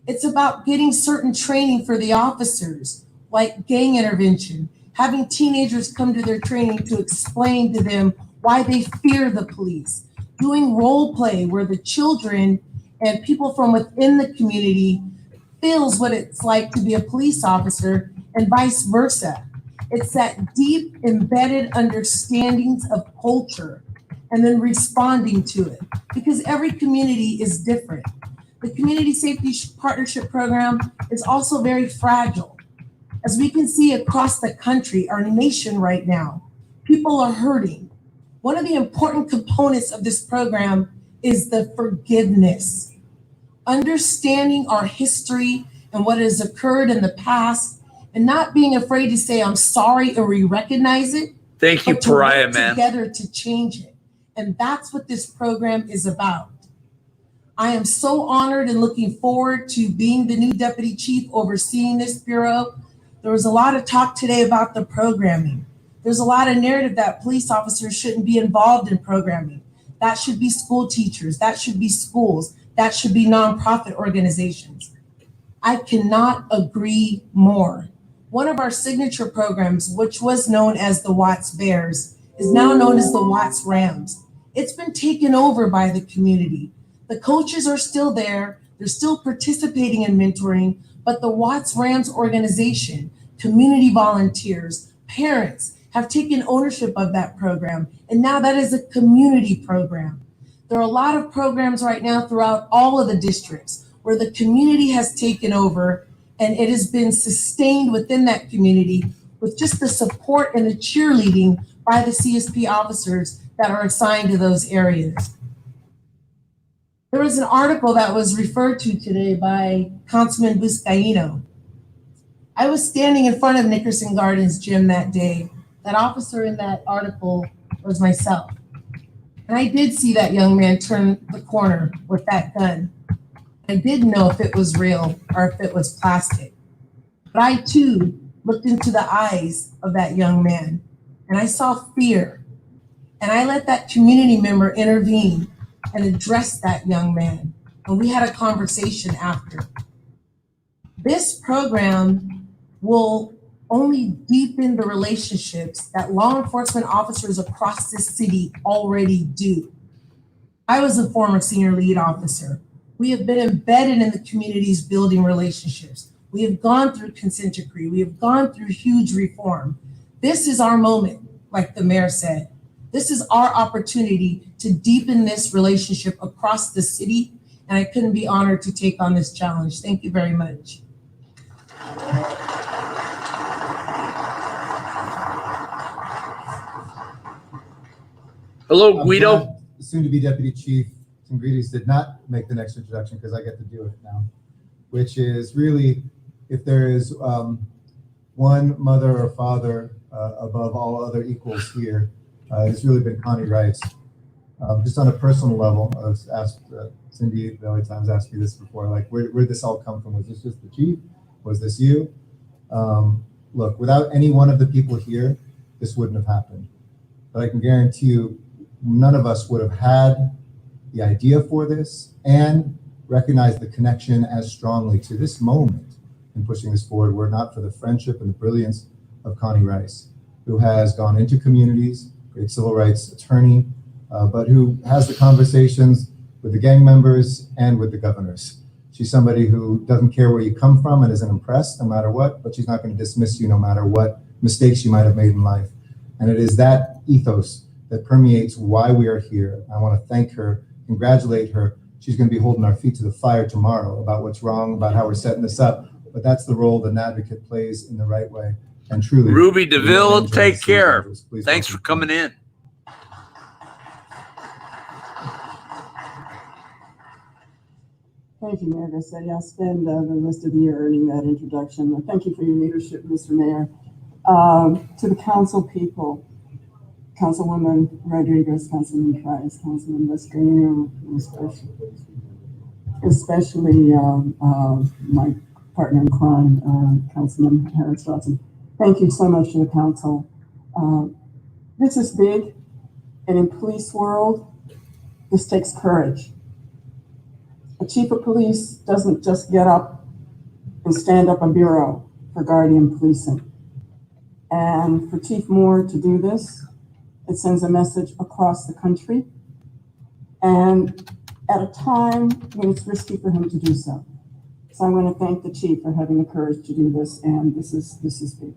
It's about getting certain training for the officers, like gang intervention, having teenagers come to their training to explain to them why they fear the police, doing role play where the children and people from within the community feels what it's like to be a police officer and vice versa. It's that deep embedded understandings of culture and then responding to it, because every community is different. The Community Safety Partnership Program is also very fragile. As we can see across the country, our nation right now, people are hurting. One of the important components of this program is the forgiveness. Understanding our history and what has occurred in the past, and not being afraid to say, I'm sorry, and we recognize it. Thank you, but to Pariah work Man. together to change it. And that's what this program is about. I am so honored and looking forward to being the new deputy chief overseeing this bureau. There was a lot of talk today about the programming. There's a lot of narrative that police officers shouldn't be involved in programming. That should be school teachers. That should be schools. That should be nonprofit organizations. I cannot agree more. One of our signature programs, which was known as the Watts Bears, is now known as the Watts Rams. It's been taken over by the community. The coaches are still there. They're still participating in mentoring, but the Watts Rams organization, community volunteers, parents have taken ownership of that program. And now that is a community program. There are a lot of programs right now throughout all of the districts where the community has taken over, and it has been sustained within that community with just the support and the cheerleading by the CSP officers that are assigned to those areas. There was an article that was referred to today by Councilman Buscaino. I was standing in front of Nickerson Gardens gym that day. That officer in that article was myself. And I did see that young man turn the corner with that gun. I didn't know if it was real or if it was plastic. But I too looked into the eyes of that young man and I saw fear. And I let that community member intervene and address that young man. And we had a conversation after. This program will only deepen the relationships that law enforcement officers across this city already do. I was a former senior lead officer. We have been embedded in the communities building relationships. We have gone through consent decree. We have gone through huge reform. This is our moment. like the mayor said. This is our opportunity to deepen this relationship across the city, and I couldn't be honored to take on this challenge. Thank you very much. Hello, I'm Guido. glad Soon-to-be Deputy Chief Tengrides did not make the next introduction because I get to do it now, which is really, if there is one mother or father above all other equals here, it's really been Connie Rice. Just on a personal level, I was asked, Cindy Valley Times asked me this before, like, where did this all come from? Was this just the chief? Was this you? Look, without any one of the people here, this wouldn't have happened. But I can guarantee you, none of us would have had the idea for this and recognized the connection as strongly to this moment in pushing this forward were it not for the friendship and the brilliance of Connie Rice, who has gone into communities, great civil rights attorney, but who has the conversations with the gang members and with the governors. She's somebody who doesn't care where you come from and isn't impressed no matter what, but she's not going to dismiss you no matter what mistakes you might have made in life. And it is that ethos that permeates why we are here. I want to thank her, congratulate her. She's going to be holding our feet to the fire tomorrow about what's wrong, about how we're setting this up. But that's the role that an advocate plays in the right way. And truly, Ruby DeVille, take care. Please Thanks for coming in. Thank you, Mayor Garcetti. I'll spend the rest of the year earning that introduction. Thank you for your leadership, Mr. Mayor. To the council people, Councilwoman Rodriguez, Councilman Price, Councilman Mascarino, especially my partner in crime, Councilman Harris Johnson. Thank you so much to the council. This is big, and in police world, this takes courage. A chief of police doesn't just get up and stand up a bureau for guardian policing. And for Chief Moore to do this, it sends a message across the country, and at a time when it's risky for him to do so. So I want to thank the chief for having the courage to do this, and this is big.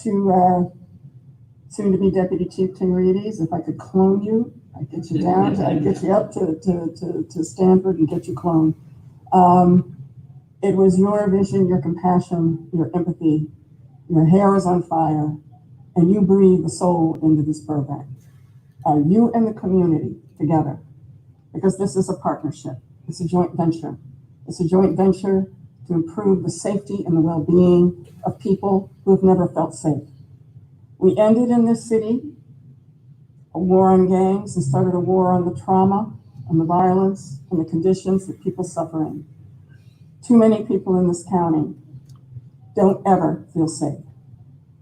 To soon-to-be Deputy Chief Tengrides, if I could clone you, I'd get you down, I'd get you up to Stanford and get you cloned. It was your vision, your compassion, your empathy, your hair is on fire, and you breathe the soul into this program. You and the community together, because this is a partnership. It's a joint venture. It's a joint venture to improve the safety and the well-being of people who have never felt safe. We ended in this city a war on gangs and started a war on the trauma and the violence and the conditions that people suffer in. Too many people in this county don't ever feel safe.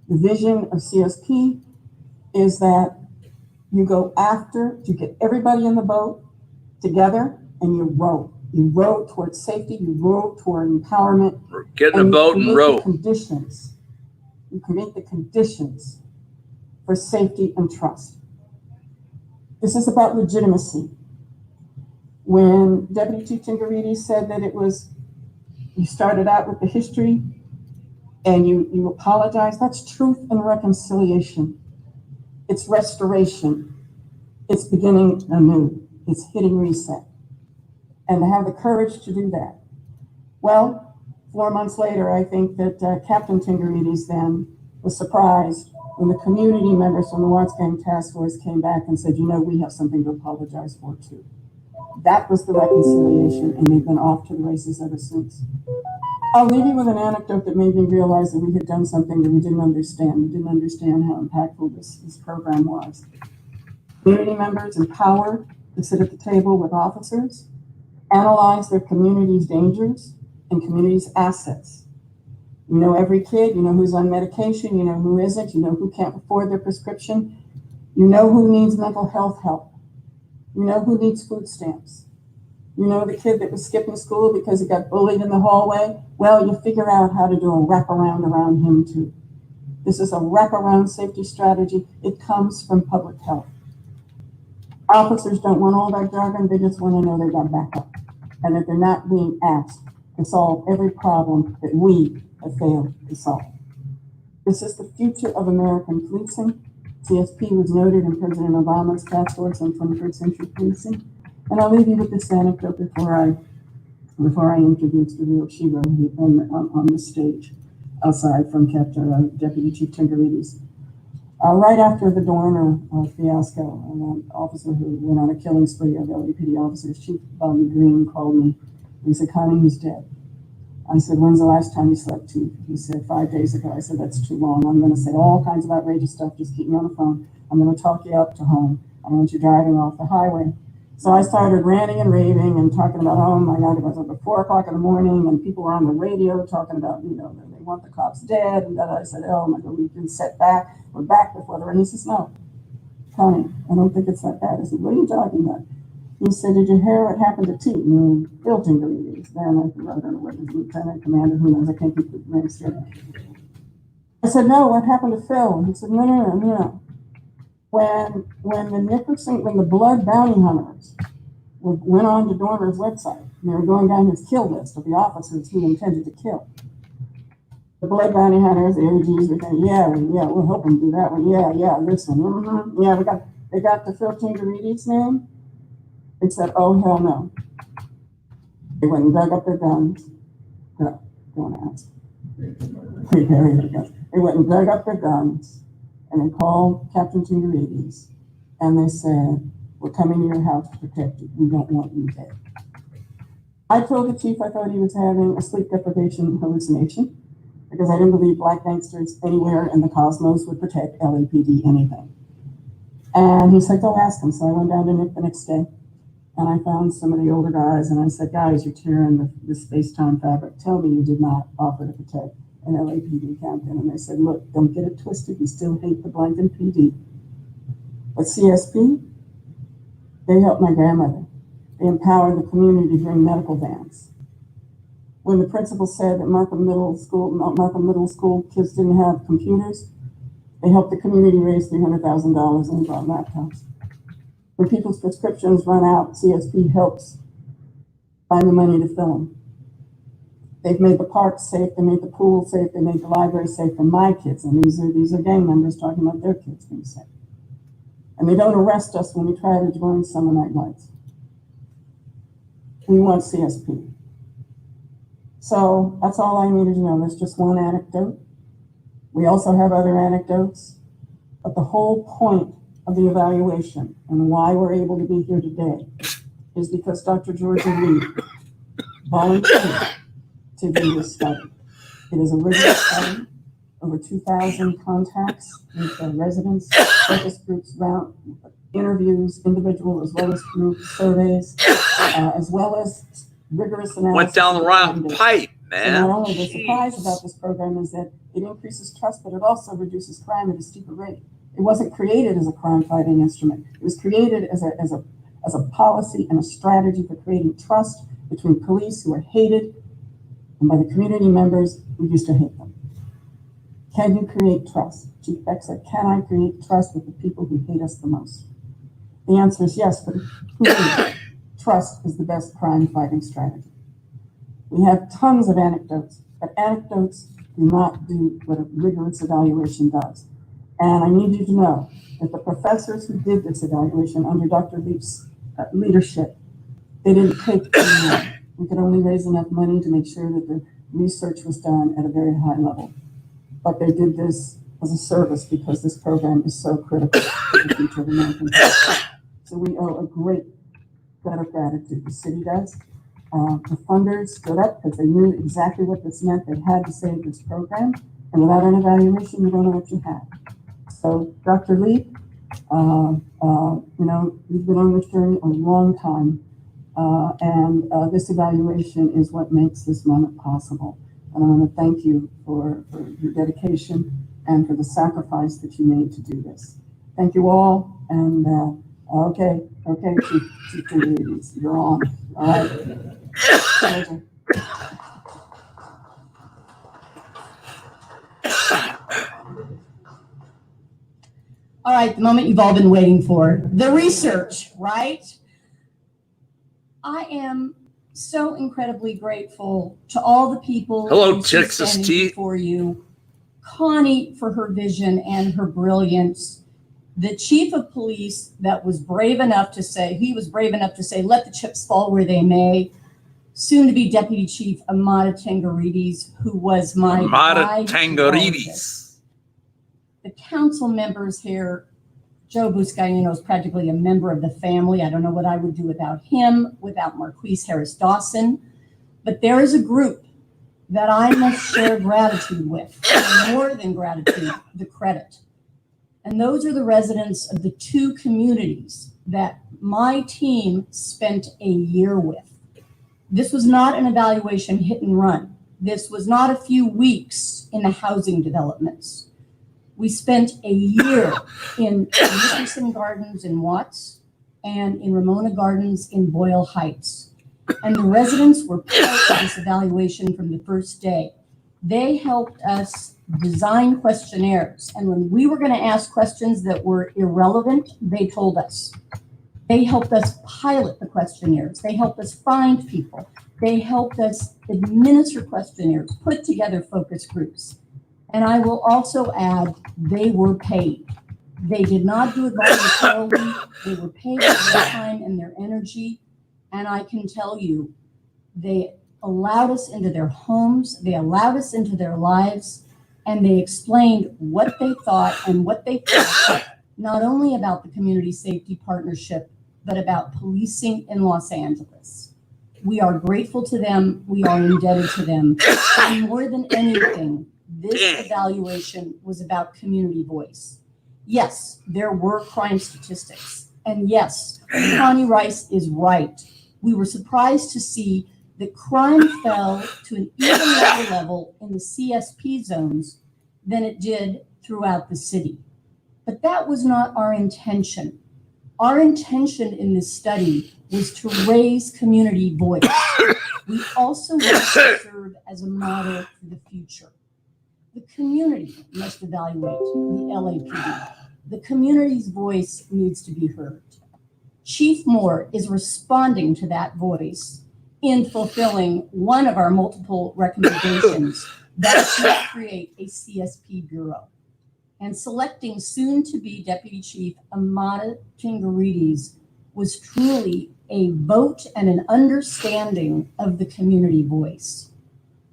The vision of CSP is that you go after, you get everybody in the boat together and you row. You row towards safety, you row toward empowerment. Get in a boat and row. You create the conditions for safety and trust. This is about legitimacy. When Deputy Chief Tengrides said that it was, you started out with the history and you apologize, that's truth and reconciliation. It's restoration. It's beginning anew. It's hitting reset. And to have the courage to do that. Well, 4 months later, I think that Captain Tengrides then was surprised when the community members from the Watts Gang Task Force came back and said, you know, we have something to apologize for too. That was the reconciliation, and they've been off to the races ever since. I'll leave you with an anecdote that made me realize that we had done something that we didn't understand. We didn't understand how impactful this program was. Community members empowered to sit at the table with officers, analyze their community's dangers and community's assets. You know every kid, you know who's on medication, you know who isn't, you know who can't afford their prescription, you know who needs mental health help, you know who needs food stamps. You know the kid that was skipping school because he got bullied in the hallway? Well, you figure out how to do a wraparound around him too. This is a wraparound safety strategy. It comes from public health. Officers don't want all that jargon, they just want to know they got backup and that they're not being asked to solve every problem that we have failed to solve. This is the future of American policing. CSP was noted in President Obama's task force on 21st century policing. And I'll leave you with this anecdote before I introduce the real Shiro on the stage outside from Deputy Chief Tingarides. Right after the Dorner fiasco, an officer who went on a killing spree of LAPD officers, Chief Bobby Green, called me. He said, "Connie, he's dead." I said, "When's the last time you slept, Chief?" He said, 5 days ago. I said, "That's too long. I'm going to say all kinds of outrageous stuff. Just keep me on the phone. I'm going to talk you up to home. I don't want you driving off the highway." So I started ranting and raving and talking about, oh my God, it was like 4 o'clock in the morning and people were on the radio talking about, they want the cops dead. And then I said, oh my God, we've been set back. We're back with weather. And he says, "No, Connie, I don't think it's that bad." I said, "What are you talking about?" He said, "Did you hear what happened to T?" Phil Tingarides. Then I don't know what his lieutenant commander, who knows, I can't keep the name straight. I said, "No, what happened to Phil?" He said, No. When the blood bounty hunters went on to Dorner's website, and they were going down his kill list of the officers he intended to kill. The blood bounty hunters, the AGs, were saying, yeah, we'll help them do that one. Yeah, this one. Yeah, they got the Phil Tingarides name. They said, "Oh, hell no." They went and dug up their guns. No, don't ask. They buried their guns. They went and dug up their guns, and they called Captain Tingarides, and they said, "We're coming to your house to protect you. We don't want you dead." I told the chief I thought he was having a sleep deprivation hallucination because I didn't believe black gangsters anywhere in the cosmos would protect LAPD anything. And he said, "Go ask him." So I went down to Nick the next day. And I found some of the older guys, and I said, "Guys, you're tearing the space-time fabric. Tell me you did not offer to protect an LAPD captain." And they said, "Look, don't get it twisted. We still hate the Blanton PD. But CSP, they helped my grandmother. They empowered the community during medical vans. When the principal said that Markham Middle School kids didn't have computers, they helped the community raise $300,000 and brought laptops. When people's prescriptions run out, CSP helps find the money to fill them. They've made the parks safe, they made the pool safe, they made the library safe for my kids. And these are gang members talking about their kids being safe. And they don't arrest us when we try to join Summer Night Lights. We want CSP. So that's all I needed to know. That's just one anecdote. We also have other anecdotes, but the whole point of the evaluation and why we're able to be here today is because Dr. Georgia Lee volunteered to do this study. It is a rigorous study, over 2,000 contacts with residents, focus groups, round interviews, individual as well as group surveys, as well as rigorous analysis. Went down the wrong pipe, So man. not only the surprise about this program is that it increases trust, but it also reduces crime at a steeper rate. It wasn't created as a crime-fighting instrument. It was created as a policy and a strategy for creating trust between police who are hated and by the community members who used to hate them. Can you create trust? Chief Beck said, "Can I create trust with the people who hate us the most?" The answer is yes, but trust is the best crime-fighting strategy. We have tons of anecdotes, but anecdotes do not do what a rigorous evaluation does. And I need you to know that the professors who did this evaluation under Dr. Leap's leadership, they didn't take too long. We could only raise enough money to make sure that the research was done at a very high level. But they did this as a service because this program is so critical to the future of American history. So we owe a great debt of gratitude. The city does. The funders stood up because they knew exactly what this meant. They had to save this program. And without an evaluation, you don't know what you have. So Dr. Lee, you've been on this journey a long time. And this evaluation is what makes this moment possible. And I want to thank you for your dedication and for the sacrifice that you made to do this. Thank you all. And okay, Chief Tingarides, you're on. All right. Pleasure. All right, the moment you've all been waiting for, the research, right? I am so incredibly grateful to all the people Hello, who Texas standing Tea. before you. Connie for her vision and her brilliance. The chief of police that was brave enough to say, let the chips fall where they may. Soon to be Deputy Chief Amata Tangarides, who was my Amata guide through all of this. Tangarides. The council members here, Joe Buscaino is practically a member of the family. I don't know what I would do without him, without Marquise Harris Dawson. But there is a group that I must share gratitude with, and more than gratitude, the credit. And those are the residents of the two communities that my team spent a year with. This was not an evaluation hit and run. This was not a few weeks in the housing developments. We spent a year in Nickerson Gardens in Watts and in Ramona Gardens in Boyle Heights. And the residents were part of this evaluation from the first day. They helped us design questionnaires. And when we were going to ask questions that were irrelevant, they told us. They helped us pilot the questionnaires. They helped us find people. They helped us administer questionnaires, put together focus groups. And I will also add, they were paid. They did not do it voluntarily. They were paid for their time and their energy. And I can tell you, they allowed us into their homes, they allowed us into their lives, and they explained what they thought and what they felt, not only about the Community Safety Partnership, but about policing in Los Angeles. We are grateful to them. We are indebted to them. And more than anything, this evaluation was about community voice. Yes, there were crime statistics. And yes, Connie Rice is right. We were surprised to see that crime fell to an even lower level in the CSP zones than it did throughout the city. But that was not our intention. Our intention in this study was to raise community voice. We also want to serve as a model for the future. The community must evaluate the LAPD. The community's voice needs to be heard. Chief Moore is responding to that voice in fulfilling one of our multiple recommendations that to create a CSP bureau. And selecting soon-to-be Deputy Chief Amata Tangarides was truly a vote and an understanding of the community voice.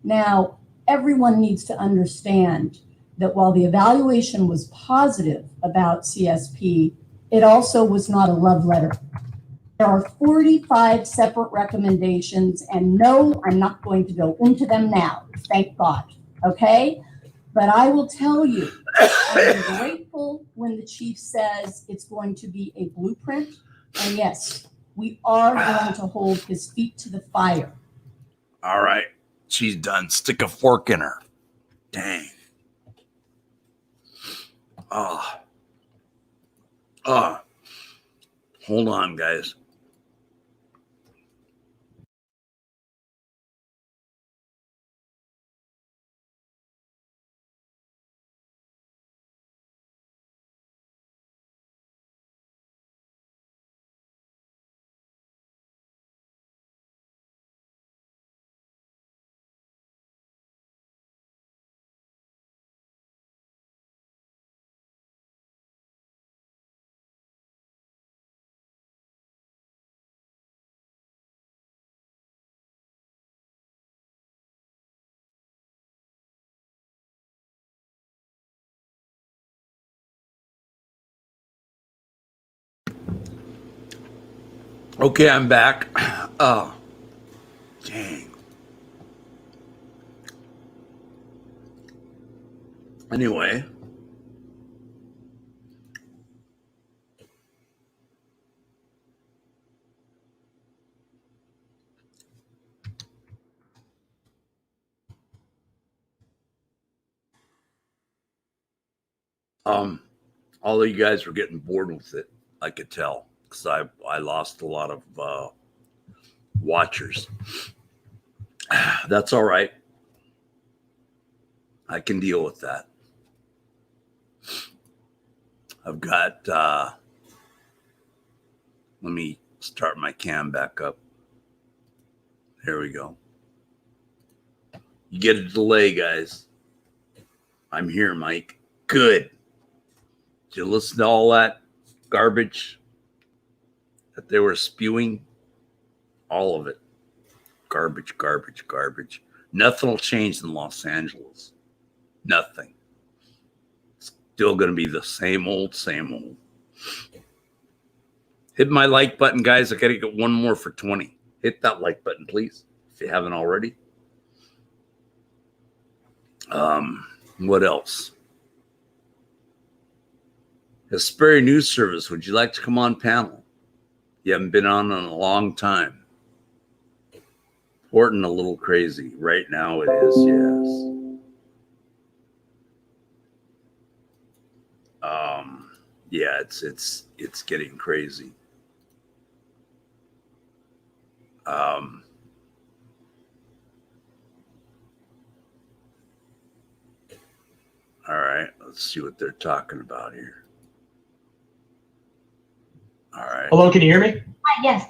Now, everyone needs to understand that while the evaluation was positive about CSP, it also was not a love letter. There are 45 separate recommendations, and no, I'm not going to go into them now, thank God, okay? But I will tell you, I'm grateful when the chief says it's going to be a blueprint. And yes, we are going to hold his feet to the fire. All right. She's done. Stick a fork in her. Dang. Hold on, guys. Okay, I'm back. Oh, dang. Anyway. All of you guys were getting bored with it. I could tell because I lost a lot of watchers. That's all right. I can deal with that. I've got, let me start my cam back up. Here we go. You get a delay, guys. I'm here, Mike. Good. Did you listen to all that garbage that they were spewing? All of it. Garbage, garbage, garbage. Nothing will change in Los Angeles. Nothing. Still going to be the same old, same old. Hit my like button, guys. I got to get one more for 20. Hit that like button, please, if you haven't already. What else? Hesperia News Service, would you like to come on panel? You haven't been on in a long time. Important, a little crazy. Right now it is, yes. Yeah, it's getting crazy. All right, let's see what they're talking about here. All right. Hello, can you hear me? Hi, yes.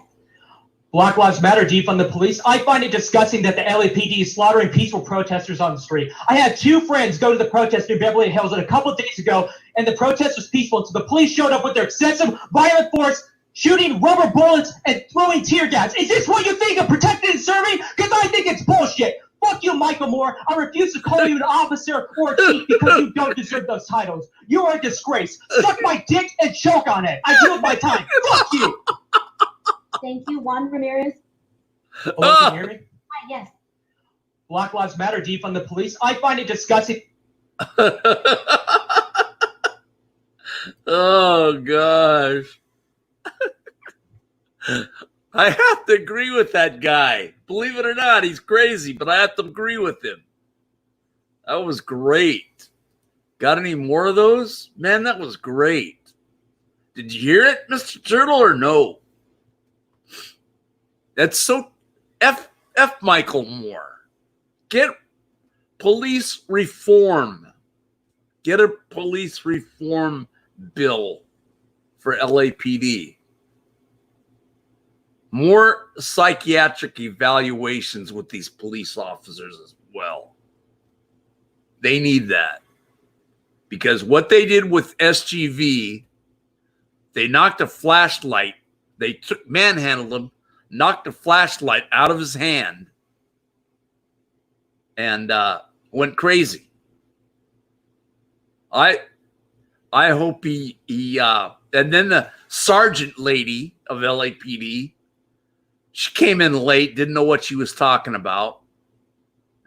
Black Lives Matter, defund the police. I find it disgusting that the LAPD is slaughtering peaceful protesters on the street. I had 2 friends go to the protest in Beverly Hills a couple of days ago, and the protest was peaceful until the police showed up with their excessive violent force, shooting rubber bullets and throwing tear gas. Is this what you think of protecting and serving? Because I think it's bullshit. Fuck you, Michael Moore. I refuse to call you an officer or a chief because you don't deserve those titles. You are a disgrace. Suck my dick and choke on it. I do with my time. Fuck you. Thank you, Juan Ramirez. Hello, can you hear me? Hi, yes. Black Lives Matter, defund the police. I find it disgusting. Oh, gosh. I have to agree with that guy. Believe it or not, he's crazy, but I have to agree with him. That was great. Got any more of those? Man, that was great. Did you hear it, Mr. Turtle, or no? That's so F Michael Moore. Get police reform. Get a police reform bill for LAPD. More psychiatric evaluations with these police officers as well. They need that. Because what they did with SGV, they knocked a flashlight, they manhandled him, knocked a flashlight out of his hand, and went crazy. I hope he and then the sergeant lady of LAPD, she came in late, didn't know what she was talking about,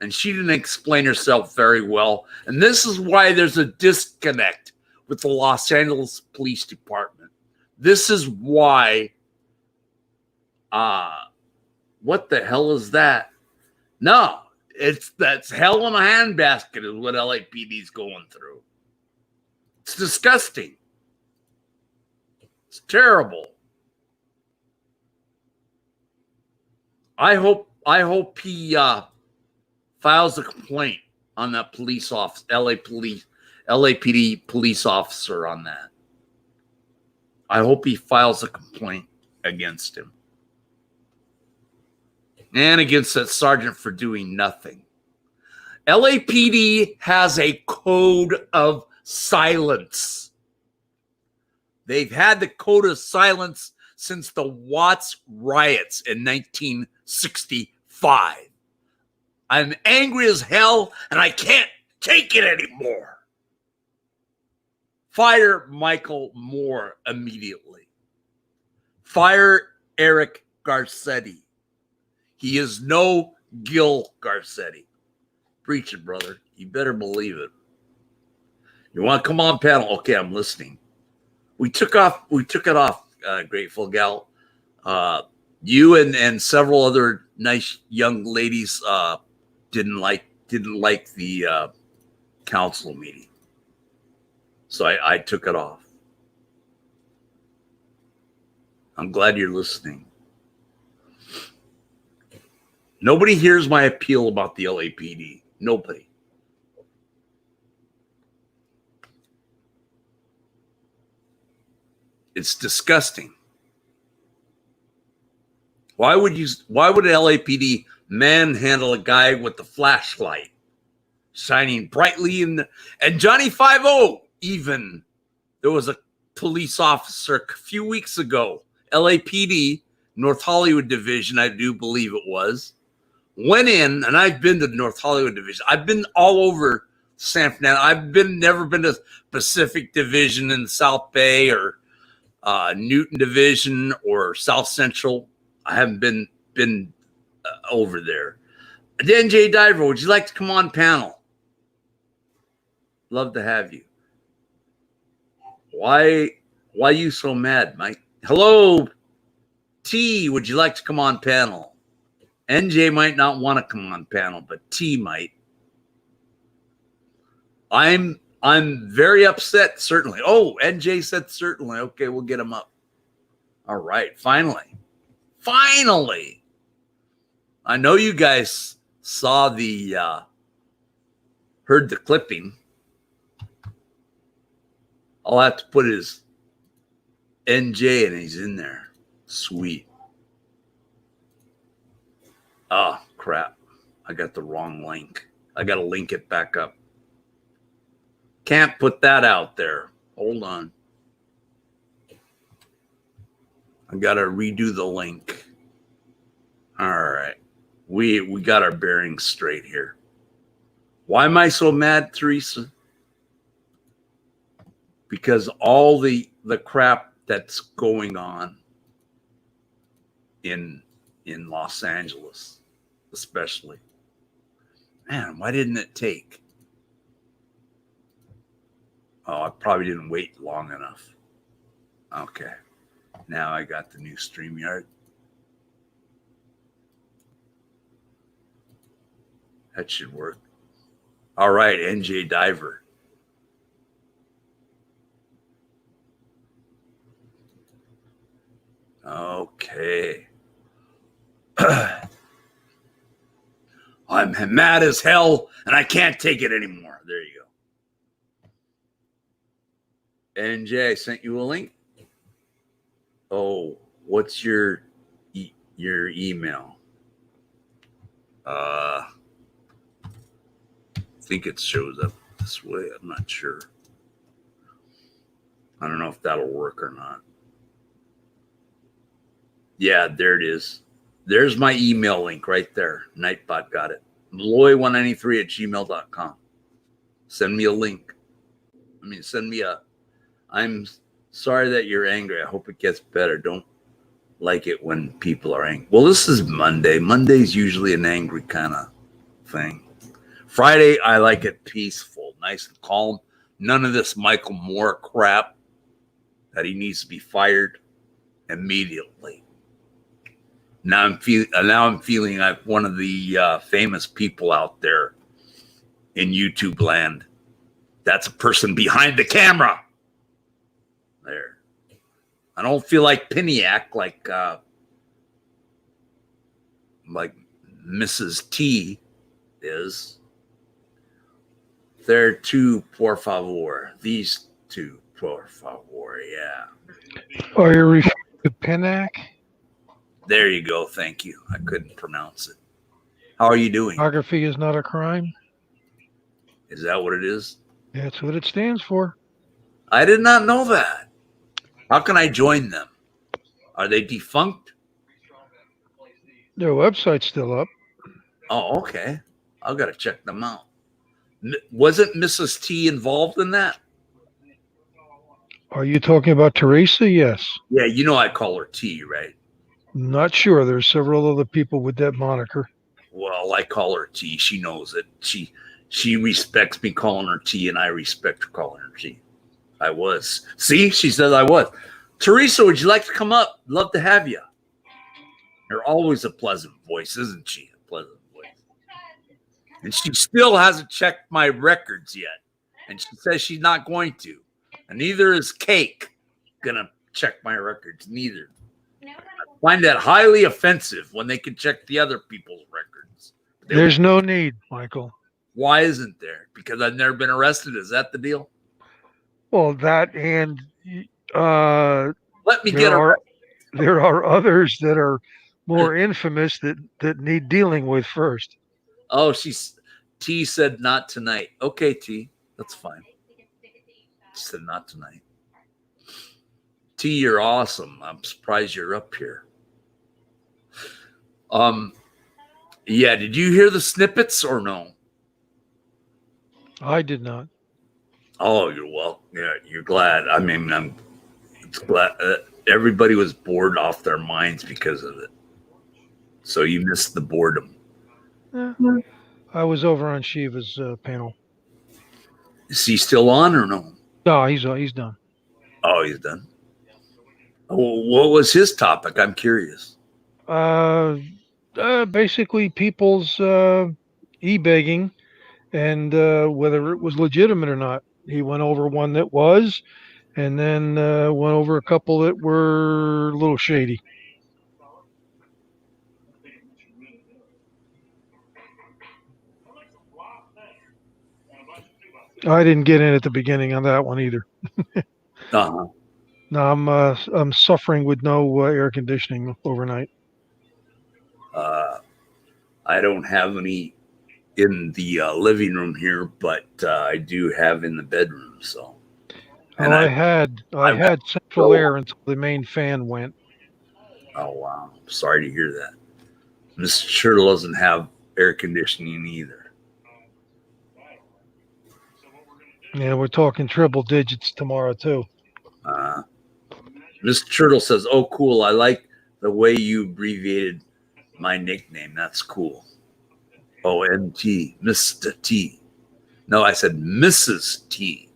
and she didn't explain herself very well. And this is why there's a disconnect with the Los Angeles Police Department. This is why, what the hell is that? No, that's hell in a handbasket is what LAPD is going through. It's disgusting. It's terrible. I hope he files a complaint on that police officer, LAPD police officer on that. I hope he files a complaint against him. And against that sergeant for doing nothing. LAPD has a code of silence. They've had the code of silence since the Watts riots in 1965. I'm angry as hell, and I can't take it anymore. Fire Michael Moore immediately. Fire Eric Garcetti. He is no Gil Garcetti. Preach it, brother. You better believe it. You want to come on panel? Okay, I'm listening. We took it off, Grateful Gal. You and several other nice young ladies didn't like the council meeting. So I took it off. I'm glad you're listening. Nobody hears my appeal about the LAPD. Nobody. It's disgusting. Why would LAPD manhandle a guy with a flashlight shining brightly and Johnny 5-0 even. There was a police officer a few weeks ago, LAPD, North Hollywood Division, I do believe it was, went in, and I've been to the North Hollywood Division. I've been all over San Fernando. I've never been to Pacific Division in the South Bay or Newton Division or South Central. I haven't been over there. NJ Diver, would you like to come on panel? Love to have you. Why you so mad, Mike? Hello, T, would you like to come on panel? NJ might not want to come on panel, but T might. I'm very upset, certainly. Oh, NJ said certainly. Okay, we'll get him up. All right, finally. Finally. I know you guys saw heard the clipping. I'll have to put his NJ and he's in there. Sweet. Oh, crap. I got the wrong link. I got to link it back up. Can't put that out there. Hold on. I got to redo the link. All right. We got our bearings straight here. Why am I so mad, Teresa? Because all the crap that's going on in Los Angeles, especially. Man, why didn't it take? Oh, I probably didn't wait long enough. Okay. Now I got the new StreamYard. That should work. All right, NJ Diver. Okay. I'm mad as hell and I can't take it anymore. There you go. NJ, I sent you a link. Oh, what's your email? I think it shows up this way. I'm not sure. I don't know if that'll work or not. Yeah, there it is. There's my email link right there. Nightbot got it. Malloy193@gmail.com. Send me a link. Send me I'm sorry that you're angry. I hope it gets better. Don't like it when people are angry. Well, this is Monday. Monday's usually an angry kind of thing. Friday, I like it peaceful, nice and calm. None of this Michael Moore crap that he needs to be fired immediately. Now I'm feeling like one of the famous people out there in YouTube land. That's a person behind the camera. There. I don't feel like Piniac, like Mrs. T is. They're two, por favor. These two, por favor. Yeah. Are you referring to Pinac? There you go. Thank you. I couldn't pronounce it. How are you doing? Pornography is not a crime. Is that what it is? That's what it stands for. I did not know that. How can I join them? Are they defunct? Their website's still up. Oh, okay. I've got to check them out. Wasn't Mrs. T involved in that? Are you talking about Teresa? Yes. Yeah, you know I call her T, right? Not sure. There's several other people with that moniker. Well, I call her T. She knows it. She respects me calling her T, and I respect her calling her T. I was. See, she says I was. Teresa, would you like to come up? Love to have you. You're always a pleasant voice, isn't she? A pleasant voice. And she still hasn't checked my records yet. And she says she's not going to. And neither is Cake gonna check my records. Neither. I find that highly offensive when they can check the other people's records. There's no need, Michael. Why isn't there? Because I've never been arrested. Is that the deal? Well, that and let me get there are others that are more infamous that need dealing with first. Oh, T said not tonight. Okay, T, that's fine. She said not tonight. T, you're awesome. I'm surprised you're up here. Yeah, did you hear the snippets or no? I did not. Oh, you're well. Yeah, you're glad. I mean, I'm glad everybody was bored off their minds because of it. So you missed the boredom. Yeah. I was over on Shiva's panel. Is he still on or no? No, he's done. Oh, he's done. What was his topic? I'm curious. Basically people's e-begging and whether it was legitimate or not. He went over one that was, and then went over a couple that were a little shady. I didn't get in at the beginning on that one either. Uh-huh. No, I'm suffering with no air conditioning overnight. I don't have any in the living room here, but I do have in the bedroom. So, and I had central air until the main fan went. Oh wow! Sorry to hear that. Mr. Turtle doesn't have air conditioning either. Yeah, we're talking triple digits tomorrow too. Mr. Turtle says, "Oh, cool! I like the way you abbreviated my nickname. That's cool." OMT, Mr. T. No, I said Mrs. T,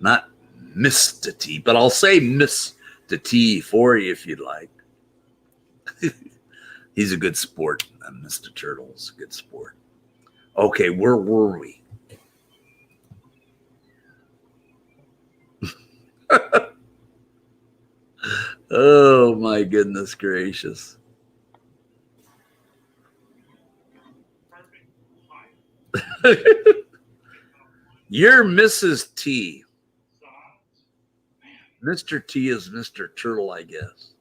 not Mr. T. But I'll say Mr. T for you if you'd like. He's a good sport. Mr. Turtle's a good sport. Okay, where were we? Oh my goodness gracious. You're Mrs. T. Mr. T is Mr. Turtle, I guess.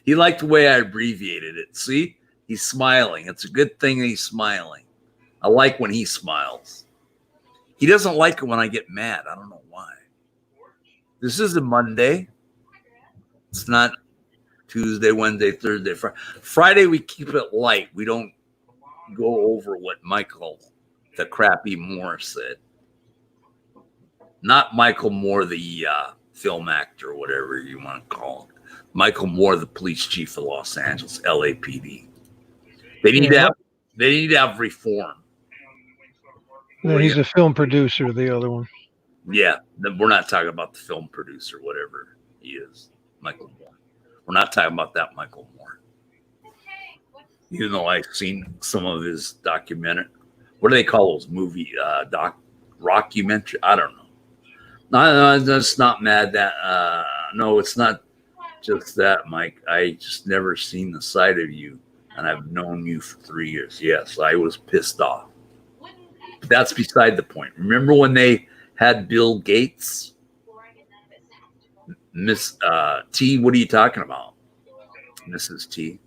He liked the way I abbreviated it. See? He's smiling. It's a good thing he's smiling. I like when he smiles. He doesn't like it when I get mad. I don't know why. This is a Monday. It's not Tuesday, Wednesday, Thursday, Friday. Friday, we keep it light. We don't go over what Michael, the crappy Moore, said. Not Michael Moore, the film actor, whatever you want to call him. Michael Moore, the police chief of Los Angeles, LAPD. They need to have reform. No, he's a film producer, the other one. Yeah, we're not talking about the film producer, whatever he is, Michael Moore. We're not talking about that Michael Moore. Even though I've seen some of his documentary, what do they call those movie rockumentary? I don't know. No, that's not mad. No, it's not just that, Mike. I just never seen the side of you, and I've known you for 3 years. Yes, I was pissed off. But that's beside the point. Remember when they had Bill Gates? Miss T, what are you talking about? Mrs. T.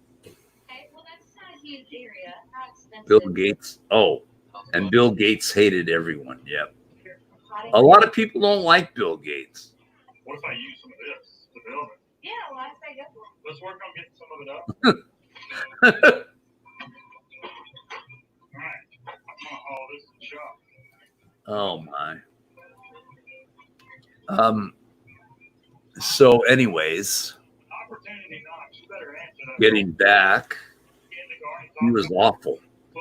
Bill Gates. Oh, and Bill Gates hated everyone. Yep. A lot of people don't like Bill Gates. What if I use some of this to build it? Yeah, well, I say go for it. Let's work on getting some of it up. All right. I'm going to haul this to the shop. Oh, my. So, anyways, getting back, he was awful.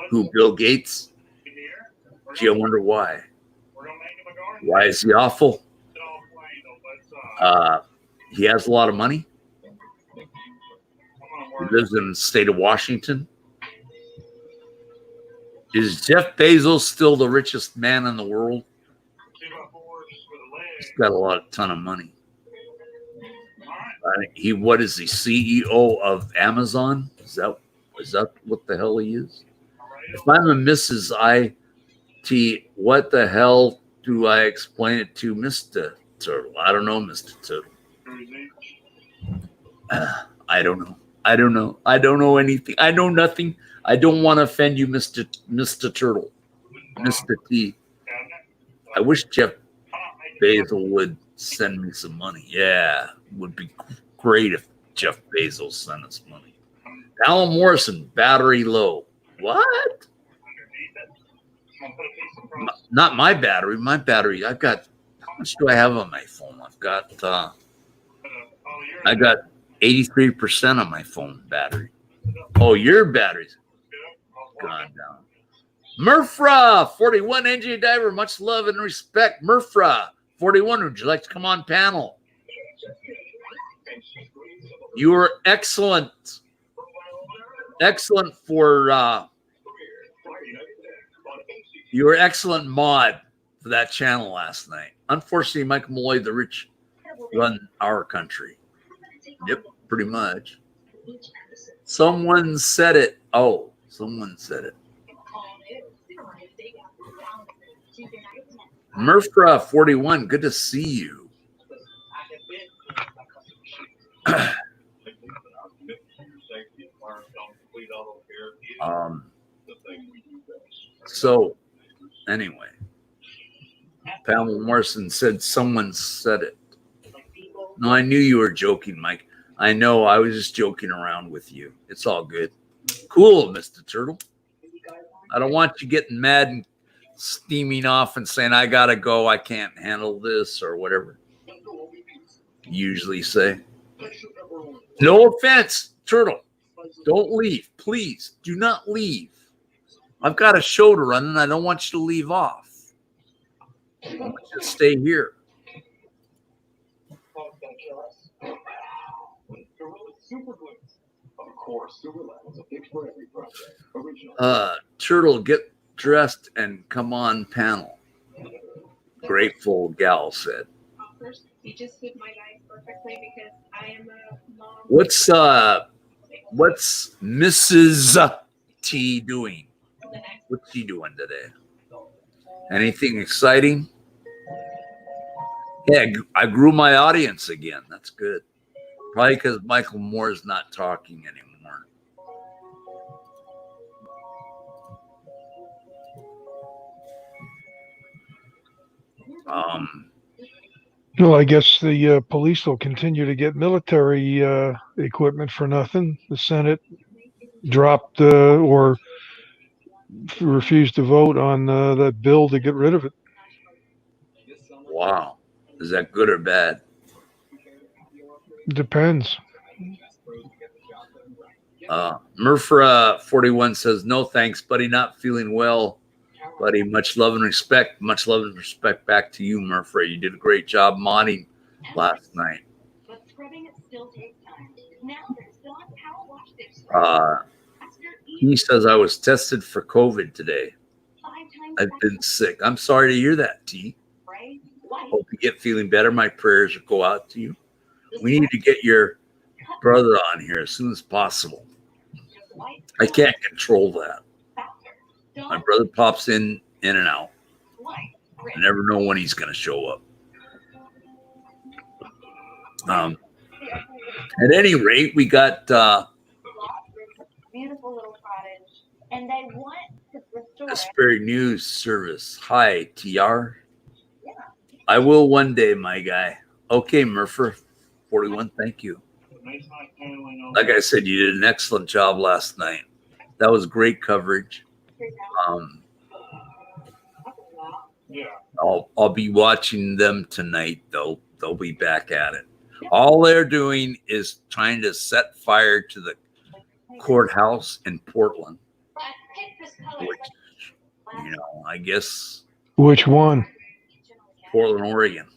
Who, Bill Gates? Gee, I wonder why. Why is he awful? He has a lot of money. He lives in the state of Washington. Is Jeff Bezos still the richest man in the world? He's got a ton of money. What is he, CEO of Amazon? Is that what the hell he is? If I'm a Mrs. IT, what the hell do I explain it to Mr. Turtle? I don't know, Mr. Turtle. I don't know. I don't know. I don't know anything. I know nothing. I don't want to offend you, Mr. Turtle, Mr. T. I wish Jeff Bezos would send me some money. Yeah, it would be great if Jeff Bezos sent us money. Alan Morrison, battery low. What? Not my battery. My battery. I've got. How much do I have on my phone? I've got. I got 83% on my phone battery. Oh, your battery's gone down. Murfra, 41 NJ Diver. Much love and respect. Murfra, 41. Would you like to come on panel? You were excellent. Excellent for. You were excellent mod for that channel last night. Unfortunately, Michael Malloy, the rich, run our country. Yep, pretty much. Someone said it. Oh, someone said it. Murfra 41, good to see you. So, anyway, Pamela Morrison said someone said it. No, I knew you were joking, Mike. I know. I was just joking around with you. It's all good. Cool, Mr. Turtle. I don't want you getting mad and steaming off and saying, I got to go. I can't handle this or whatever you usually say. No offense, Turtle. Don't leave. Please do not leave. I've got a show to run and I don't want you to leave off. I want you to stay here. Turtle, get dressed and come on panel. Grateful gal said. You just suit my guys perfectly because I am a mom. What's Mrs. T doing? What's she doing today? Anything exciting? Yeah, I grew my audience again. That's good. Probably because Michael Moore is not talking anymore. Well, I guess the police will continue to get military equipment for nothing. The Senate dropped or refused to vote on that bill to get rid of it. Wow. Is that good or bad? Depends. Murfra 41 says, no thanks, buddy. Not feeling well. Buddy, much love and respect. Much love and respect back to you, Murfra. You did a great job modding last night. But scrubbing it still takes time. Now they're still on power wash this. He says I was tested for COVID today. I've been sick. I'm sorry to hear that, T. Hope you get feeling better. My prayers go out to you. We need to get your brother on here as soon as possible. I can't control that. My brother pops in and out. I never know when he's going to show up. At any rate, we got Beautiful little cottage, and they want to restore Asbury News Service. Hi, TR. I will one day, my guy. Okay, Murphy 41, thank you. Like I said, you did an excellent job last night. That was great coverage. I'll be watching them tonight. They'll be back at it. All they're doing is trying to set fire to the courthouse in Portland, which, I guess. Which one? Portland, Oregon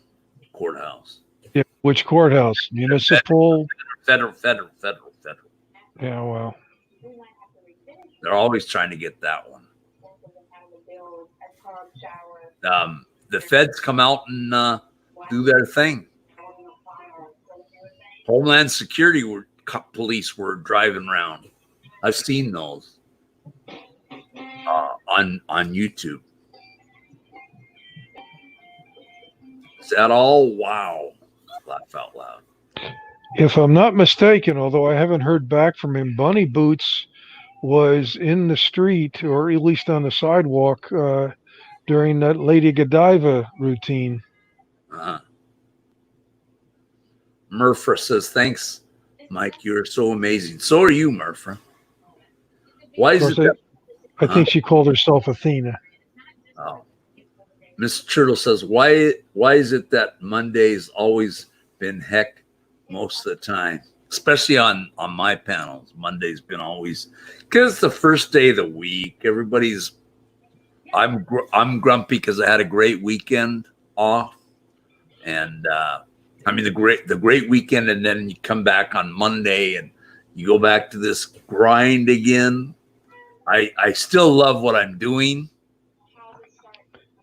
courthouse. Yeah, which courthouse? Municipal? Federal. Yeah, well. They're always trying to get that one. The feds come out and do their thing. Homeland Security police were driving around. I've seen those on YouTube. Is that all? Wow. Laugh out loud. If I'm not mistaken, although I haven't heard back from him, Bunny Boots was in the street or at least on the sidewalk during that Lady Godiva routine. Uh-huh. Murfra says, thanks, Mike. You're so amazing. So are you, Murfra. Why is it that? I think she called herself Athena. Oh. Miss Turtle says, why is it that Monday's always been heck most of the time? Especially on my panels. Monday's been always, because it's the first day of the week. Everybody's, I'm grumpy because I had a great weekend off. And I mean the great weekend, and then you come back on Monday and you go back to this grind again. I still love what I'm doing.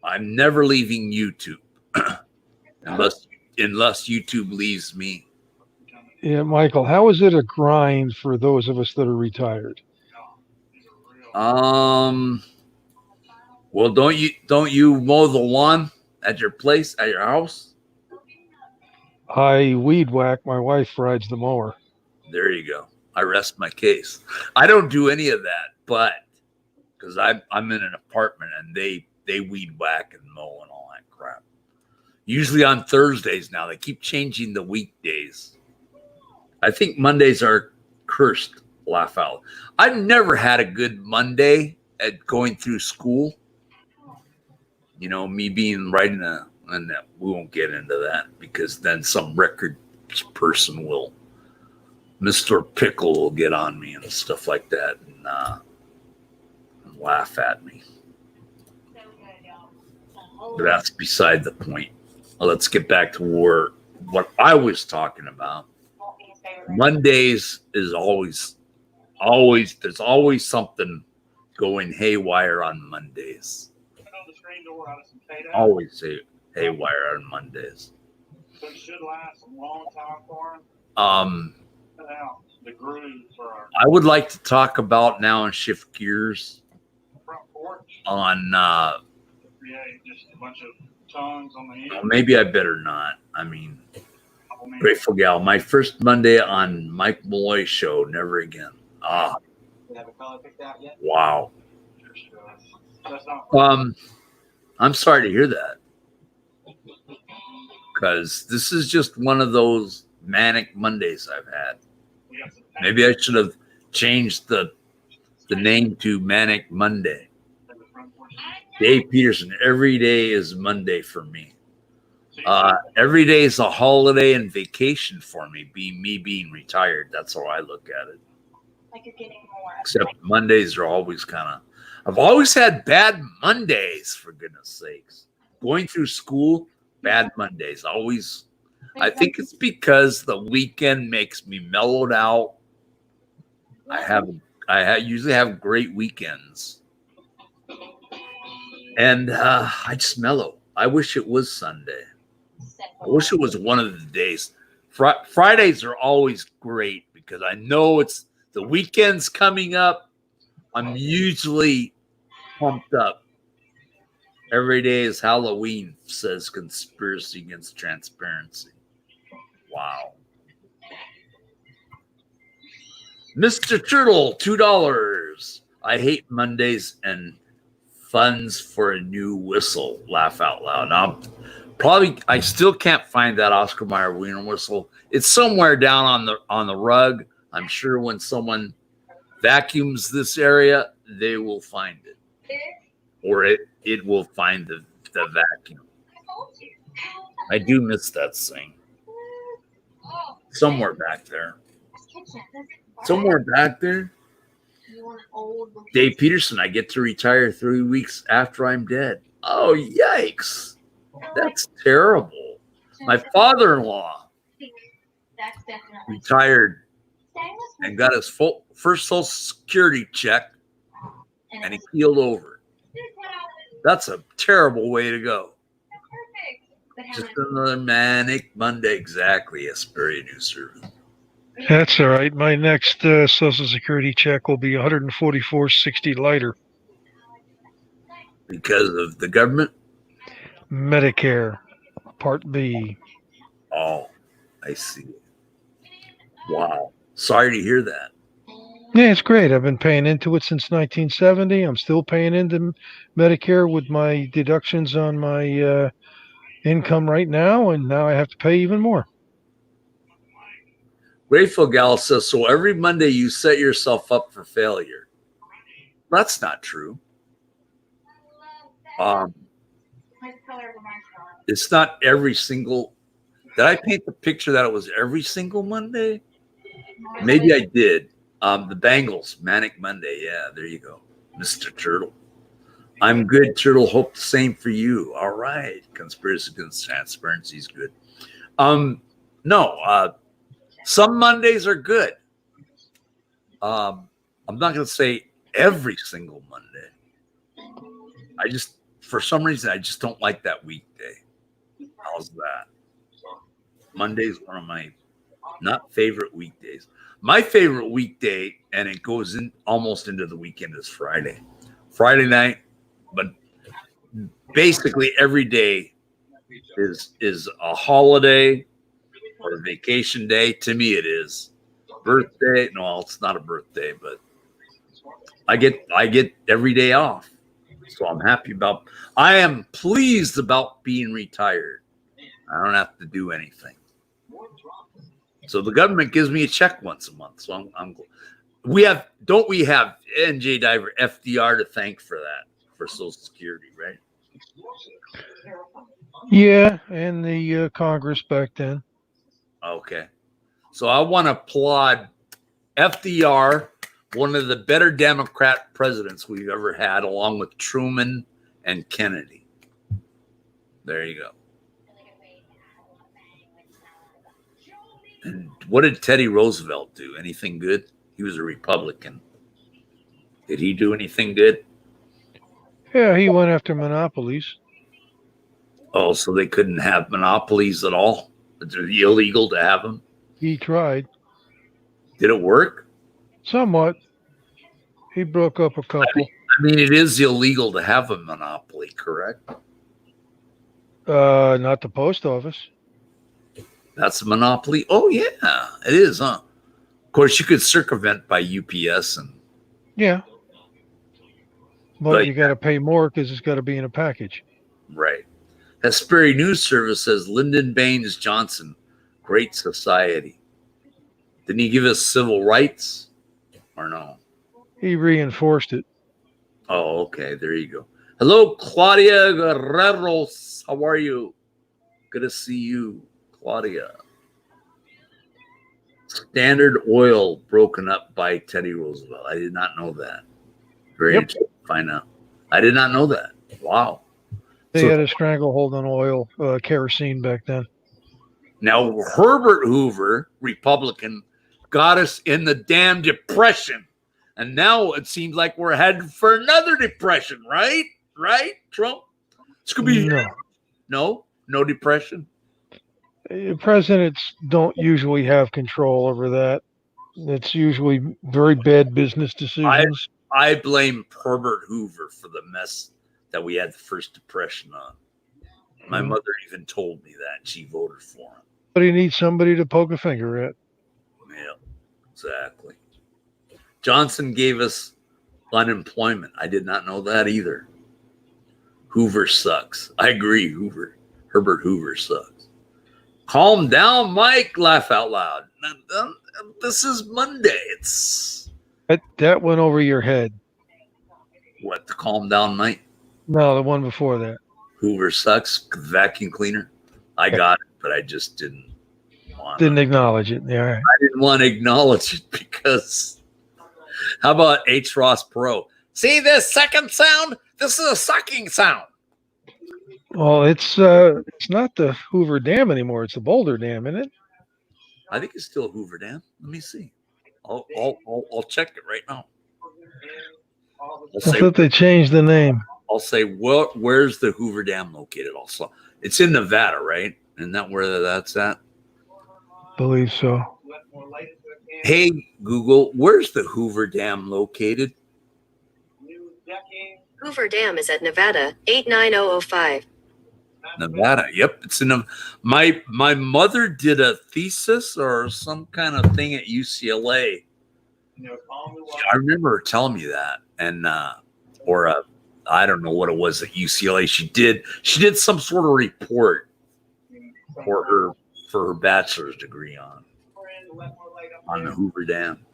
I'm never leaving YouTube unless YouTube leaves me. Yeah, Michael, how is it a grind for those of us that are retired? Well, don't you mow the lawn at your place, at your house? I weed whack. My wife rides the mower. There you go. I rest my case. I don't do any of that, but because I'm in an apartment and they weed whack and mow and all that crap. Usually on Thursdays now. They keep changing the weekdays. I think Mondays are cursed. Laugh out. I've never had a good Monday at going through school. You know, me being right in a, and that we won't get into that because then some record person will, Mr. Pickle will get on me and stuff like that and laugh at me. But that's beside the point. Well, let's get back to what I was talking about. Mondays is always there's always something going haywire on Mondays. Always haywire on Mondays. So it should last a long time for him. The grooves are I would like to talk about now and shift gears front porch. on Create just a bunch of tongues on the end. maybe I better not. I mean, Grateful Gal, my first Monday on Mike Malloy show, never again. You have a color picked out yet? Wow. That's not I'm sorry to hear that. Because this is just one of those manic Mondays I've had. Maybe I should have changed the name to Manic Monday. Dave Peterson, every day is Monday for me. Every day is a holiday and vacation for me, being retired. That's how I look at it. Like you're getting more. Except Mondays are always kind of, I've always had bad Mondays, for goodness sakes. Going through school, bad Mondays. Always, I think it's because the weekend makes me mellowed out. I usually have great weekends. And I just mellow. I wish it was Sunday. I wish it was one of the days. Fridays are always great because I know it's the weekend's coming up. I'm usually pumped up. Every day is Halloween, says Conspiracy Against Transparency. Wow. Mr. Turtle, $2. I hate Mondays and funds for a new whistle. Laugh out loud. Now, I still can't find that Oscar Mayer Wiener whistle. It's somewhere down on the rug. I'm sure when someone vacuums this area, they will find it, or it will find the vacuum. I do miss that thing. Somewhere back there. Somewhere back there. Dave Peterson, I get to retire 3 weeks after I'm dead. Oh, yikes. That's terrible. My father-in-law retired and got his first Social Security check, and he keeled over. That's a terrible way to go. Just another manic Monday. Exactly. Yes, very new service. That's all right. My next Social Security check will be $144.60 lighter. Because of the government? Medicare, Part B. Oh, I see. Wow. Sorry to hear that. Yeah, it's great. I've been paying into it since 1970. I'm still paying into Medicare with my deductions on my income right now, and now I have to pay even more. Grateful Gal says, so every Monday you set yourself up for failure. That's not true. It's not every single. Did I paint the picture that it was every single Monday? Maybe I did. The Bangles, Manic Monday. Yeah, there you go. Mr. Turtle. I'm good, Turtle. Hope the same for you. All right. Conspiracy against transparency is good. No, some Mondays are good. I'm not going to say every single Monday. For some reason, I just don't like that weekday. How's that? Monday's one of my not favorite weekdays. My favorite weekday, and it goes in almost into the weekend, is Friday. Friday night, but basically every day is a holiday or a vacation day. To me, it is. Birthday? No, it's not a birthday, but I get every day off. So I'm happy about. I am pleased about being retired. I don't have to do anything. So the government gives me a check once a month. So I'm don't we have NJ Diver FDR to thank for that, for Social Security, right? Yeah, and the Congress back then. Okay. So I want to applaud FDR, one of the better Democrat presidents we've ever had, along with Truman and Kennedy. There you go. And what did Teddy Roosevelt do? Anything good? He was a Republican. Did he do anything good? Yeah, he went after monopolies. Oh, so they couldn't have monopolies at all? It's illegal to have them? He tried. Did it work? Somewhat. He broke up a couple. I mean, it is illegal to have a monopoly, correct? Not the post office. That's a monopoly? Oh, yeah, it is, huh? Of course, you could circumvent by UPS and. Yeah. But you got to pay more because it's got to be in a package. Right. Hesperi News Service says Lyndon Baines Johnson, great society. Didn't he give us civil rights or no? He reinforced it. Oh, okay. There you go. Hello, Claudia Guerreros. How are you? Good to see you, Claudia. Standard Oil broken up by Teddy Roosevelt. I did not know that. Very interesting to find out. I did not know that. Wow. They had a stranglehold on oil, kerosene back then. Now, Herbert Hoover, Republican, got us in the damn depression. And now it seems like we're headed for another depression, right? Right, Trump? It's going to be no depression. Presidents don't usually have control over that. It's usually very bad business decisions. I blame Herbert Hoover for the mess that we had the first depression on. My mother even told me that. She voted for him. But he needs somebody to poke a finger at. Yeah, exactly. Johnson gave us unemployment. I did not know that either. Hoover sucks. I agree, Herbert Hoover sucks. Calm down, Mike. Laugh out loud. This is Monday. That went over your head. What, the calm down, Mike? No, the one before that. Hoover sucks. Vacuum cleaner. I got it, but I just didn't want Didn't acknowledge it. Yeah. I didn't want to acknowledge it because how about H. Ross Perot? See this second sound? This is a sucking sound. Well, it's not the Hoover Dam anymore. It's the Boulder Dam, isn't it? I think it's still Hoover Dam. Let me see. I'll check it right now. I thought they changed the name. I'll say, where's the Hoover Dam located? Also, it's in Nevada, right? Isn't that where that's at? Believe so. Hey, Google, where's the Hoover Dam located? Hoover Dam is at Nevada, 89005. Nevada. Yep, it's in my mother did a thesis or some kind of thing at UCLA. I remember her telling me that, and I don't know what it was at UCLA. She did some sort of report for her bachelor's degree on the Hoover Dam.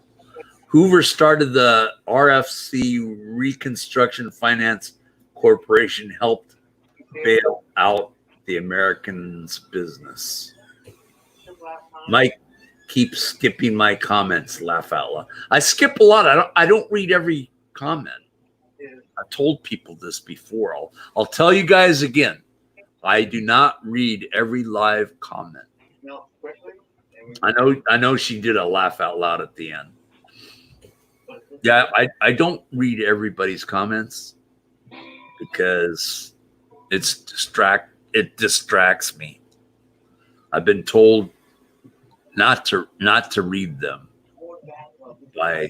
Hoover started the RFC Reconstruction Finance Corporation, helped bail out the Americans' business. Mike keeps skipping my comments. Laugh out loud. I skip a lot. I don't read every comment. I've told people this before. I'll tell you guys again. I do not read every live comment. I know she did a laugh out loud at the end. Yeah, I don't read everybody's comments because it distracts me. I've been told not to read them by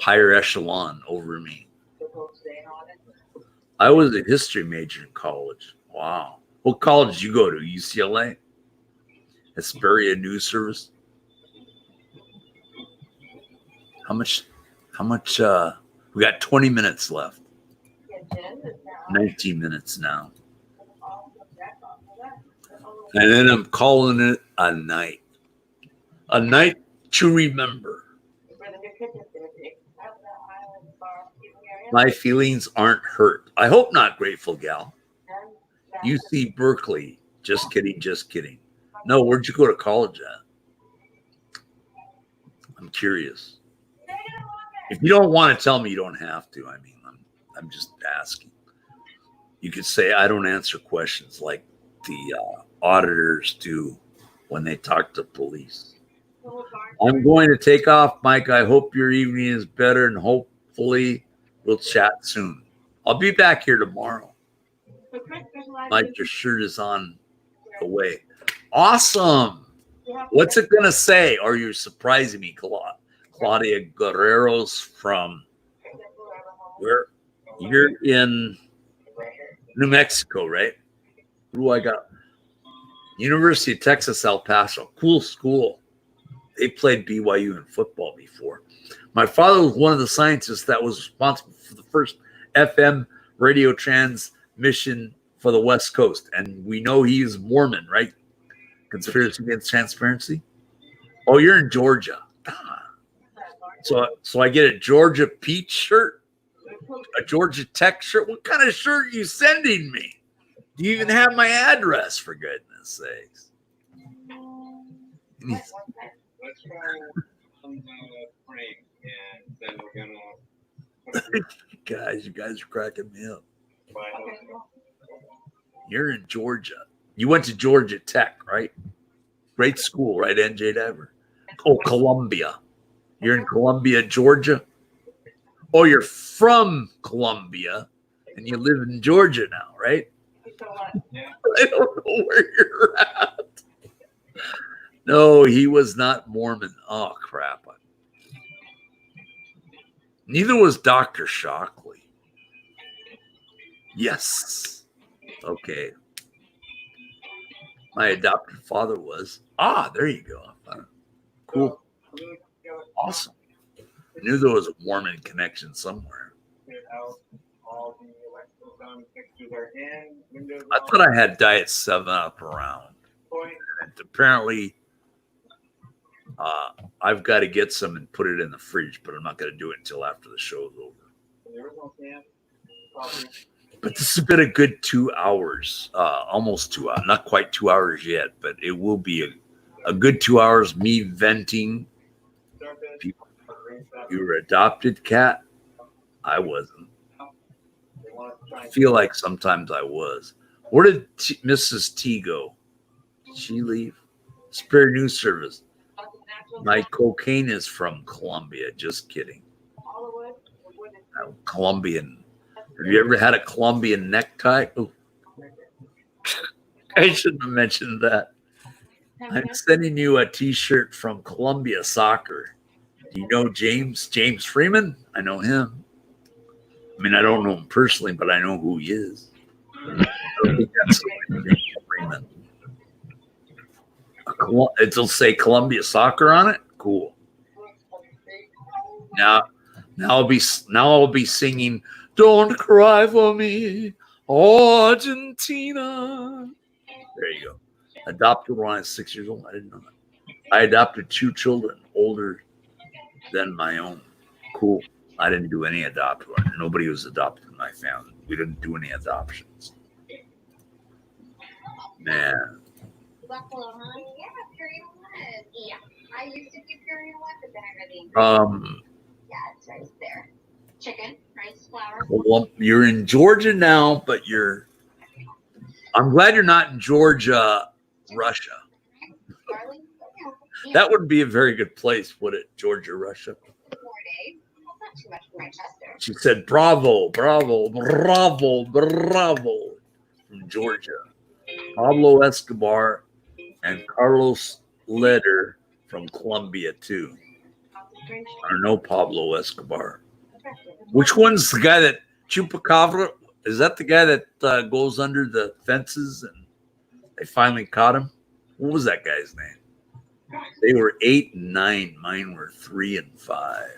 higher echelon over me. I was a history major in college. Wow. What college did you go to? UCLA? Hesperia News Service? How much we got 20 minutes left. 19 minutes now. And then I'm calling it a night. A night to remember. My feelings aren't hurt. I hope not, Grateful Gal. UC Berkeley. Just kidding, just kidding. No, where'd you go to college at? I'm curious. If you don't want to tell me, you don't have to. I mean, I'm just asking. You could say I don't answer questions like the auditors do when they talk to police. I'm going to take off, Mike. I hope your evening is better, and hopefully we'll chat soon. I'll be back here tomorrow. Mike, your shirt is on the way. Awesome. What's it going to say? Are you surprising me, Claudia Guerrero's from where? You're in New Mexico, right? Who do I got? University of Texas, El Paso. Cool school. They played BYU in football before. My father was one of the scientists that was responsible for the first FM radio transmission for the West Coast. And we know he's Mormon, right? Conspiracy Against Transparency. Oh, you're in Georgia. So I get a Georgia Peach shirt, a Georgia Tech shirt. What kind of shirt are you sending me? Do you even have my address, for goodness sakes? Let's go on the frame, and then we're gonna. You guys are cracking me up. You're in Georgia. You went to Georgia Tech, right? Great school, right, NJ Diver? Oh, Columbia. You're in Columbia, Georgia? Oh, you're from Columbia, and you live in Georgia now, right? I don't know where you're at. No, he was not Mormon. Oh, crap. Neither was Dr. Shockley. Yes. Okay. My adopted father was. Ah, there you go. Cool. Awesome. I knew there was a Mormon connection somewhere. I thought I had Diet 7-Up around. And apparently, I've got to get some and put it in the fridge, but I'm not going to do it until after the show's over. But this has been a good 2 hours, almost 2 hours. Not quite 2 hours yet, but it will be a good 2 hours, me venting. People. You were adopted, Cat? I wasn't. I feel like sometimes I was. Where did Mrs. T go? Did she leave? Spirit News Service. My cocaine is from Colombia. Just kidding. Colombian. Have you ever had a Colombian necktie? Ooh. I shouldn't have mentioned that. I'm sending you a t-shirt from Columbia Soccer. Do you know James Freeman? I know him. I mean, I don't know him personally, but I know who he is. think that's an agreement. It'll say Columbia Soccer on it. Cool. Now I'll be singing "Don't Cry for Me, Argentina." There you go. Adopted when I was 6 years old. I didn't know that. I adopted 2 children older than my own. Cool. I didn't do any adoption. Nobody was adopted in my family. We didn't do any adoptions. Man. Buffalo, huh? Yeah, period one. Yeah. I used to do period one, but then I really. Yeah, it's right there. Chicken, rice, flour. Well, you're in Georgia now, but I'm glad you're not in Georgia, Russia. That wouldn't be a very good place, would it? Georgia, Russia. 4 days. Well, not too much for Manchester. She said, "Bravo, bravo, bravo, bravo," from Georgia. Pablo Escobar and Carlos Leder from Colombia too. Or no Pablo Escobar. Which one's the guy that Chupacabra? Is that the guy that goes under the fences and they finally caught him? What was that guy's name? They were 8 and 9. Mine were 3 and 5.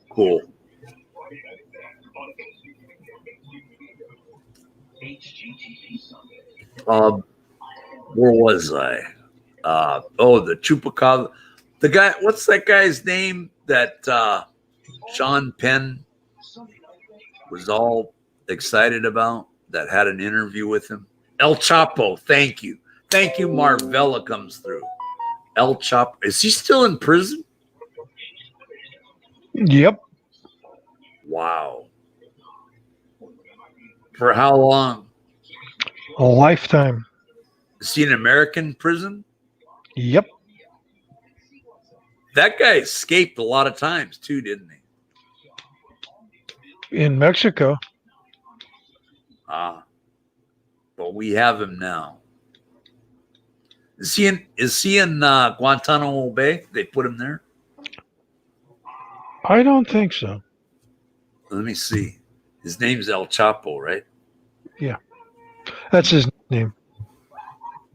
Cool. Where was I? The Chupacabra. The guy, what's that guy's name that Sean Penn was all excited about that had an interview with him? El Chapo. Thank you. Thank you, Marvella comes through. El Chapo. Is he still in prison? Yep. Wow. For how long? A lifetime. Is he in American prison? Yep. That guy escaped a lot of times too, didn't he? In Mexico. But we have him now. Is he in Guantanamo Bay? They put him there? I don't think so. Let me see. His name's El Chapo, right? Yeah. That's his name.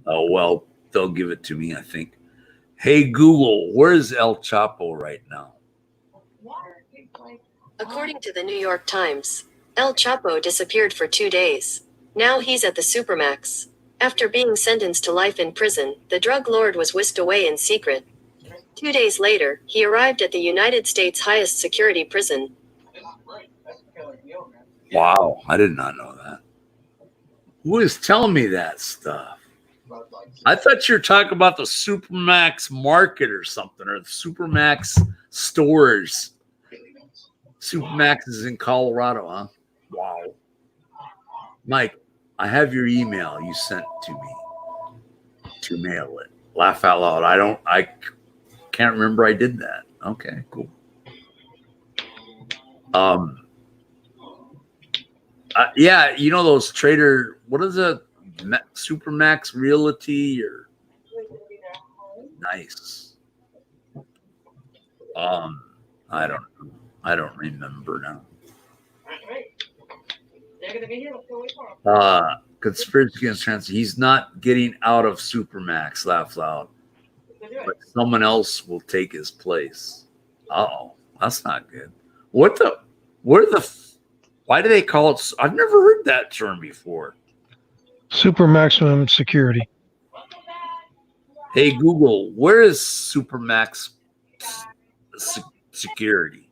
Oh, well, they'll give it to me, I think. Hey, Google, where's El Chapo right now? According to the New York Times, El Chapo disappeared for 2 days. Now he's at the Supermax. After being sentenced to life in prison, the drug lord was whisked away in secret. 2 days later, he arrived at the United States' highest security prison. Wow, I did not know that. Who is telling me that stuff? I thought you were talking about the Supermax market or something, or the Supermax stores. Supermax is in Colorado, huh? Wow. Mike, I have your email you sent to me to mail it. Laugh out loud. I can't remember I did that. Okay, cool. Yeah, you know those trader, what is it? Supermax Realty or nice. I don't remember now. Conspiracy against trans. He's not getting out of Supermax. Laugh loud. But someone else will take his place. Oh, that's not good. Why do they call it? I've never heard that term before. Super maximum security. Hey, Google, where is Supermax security?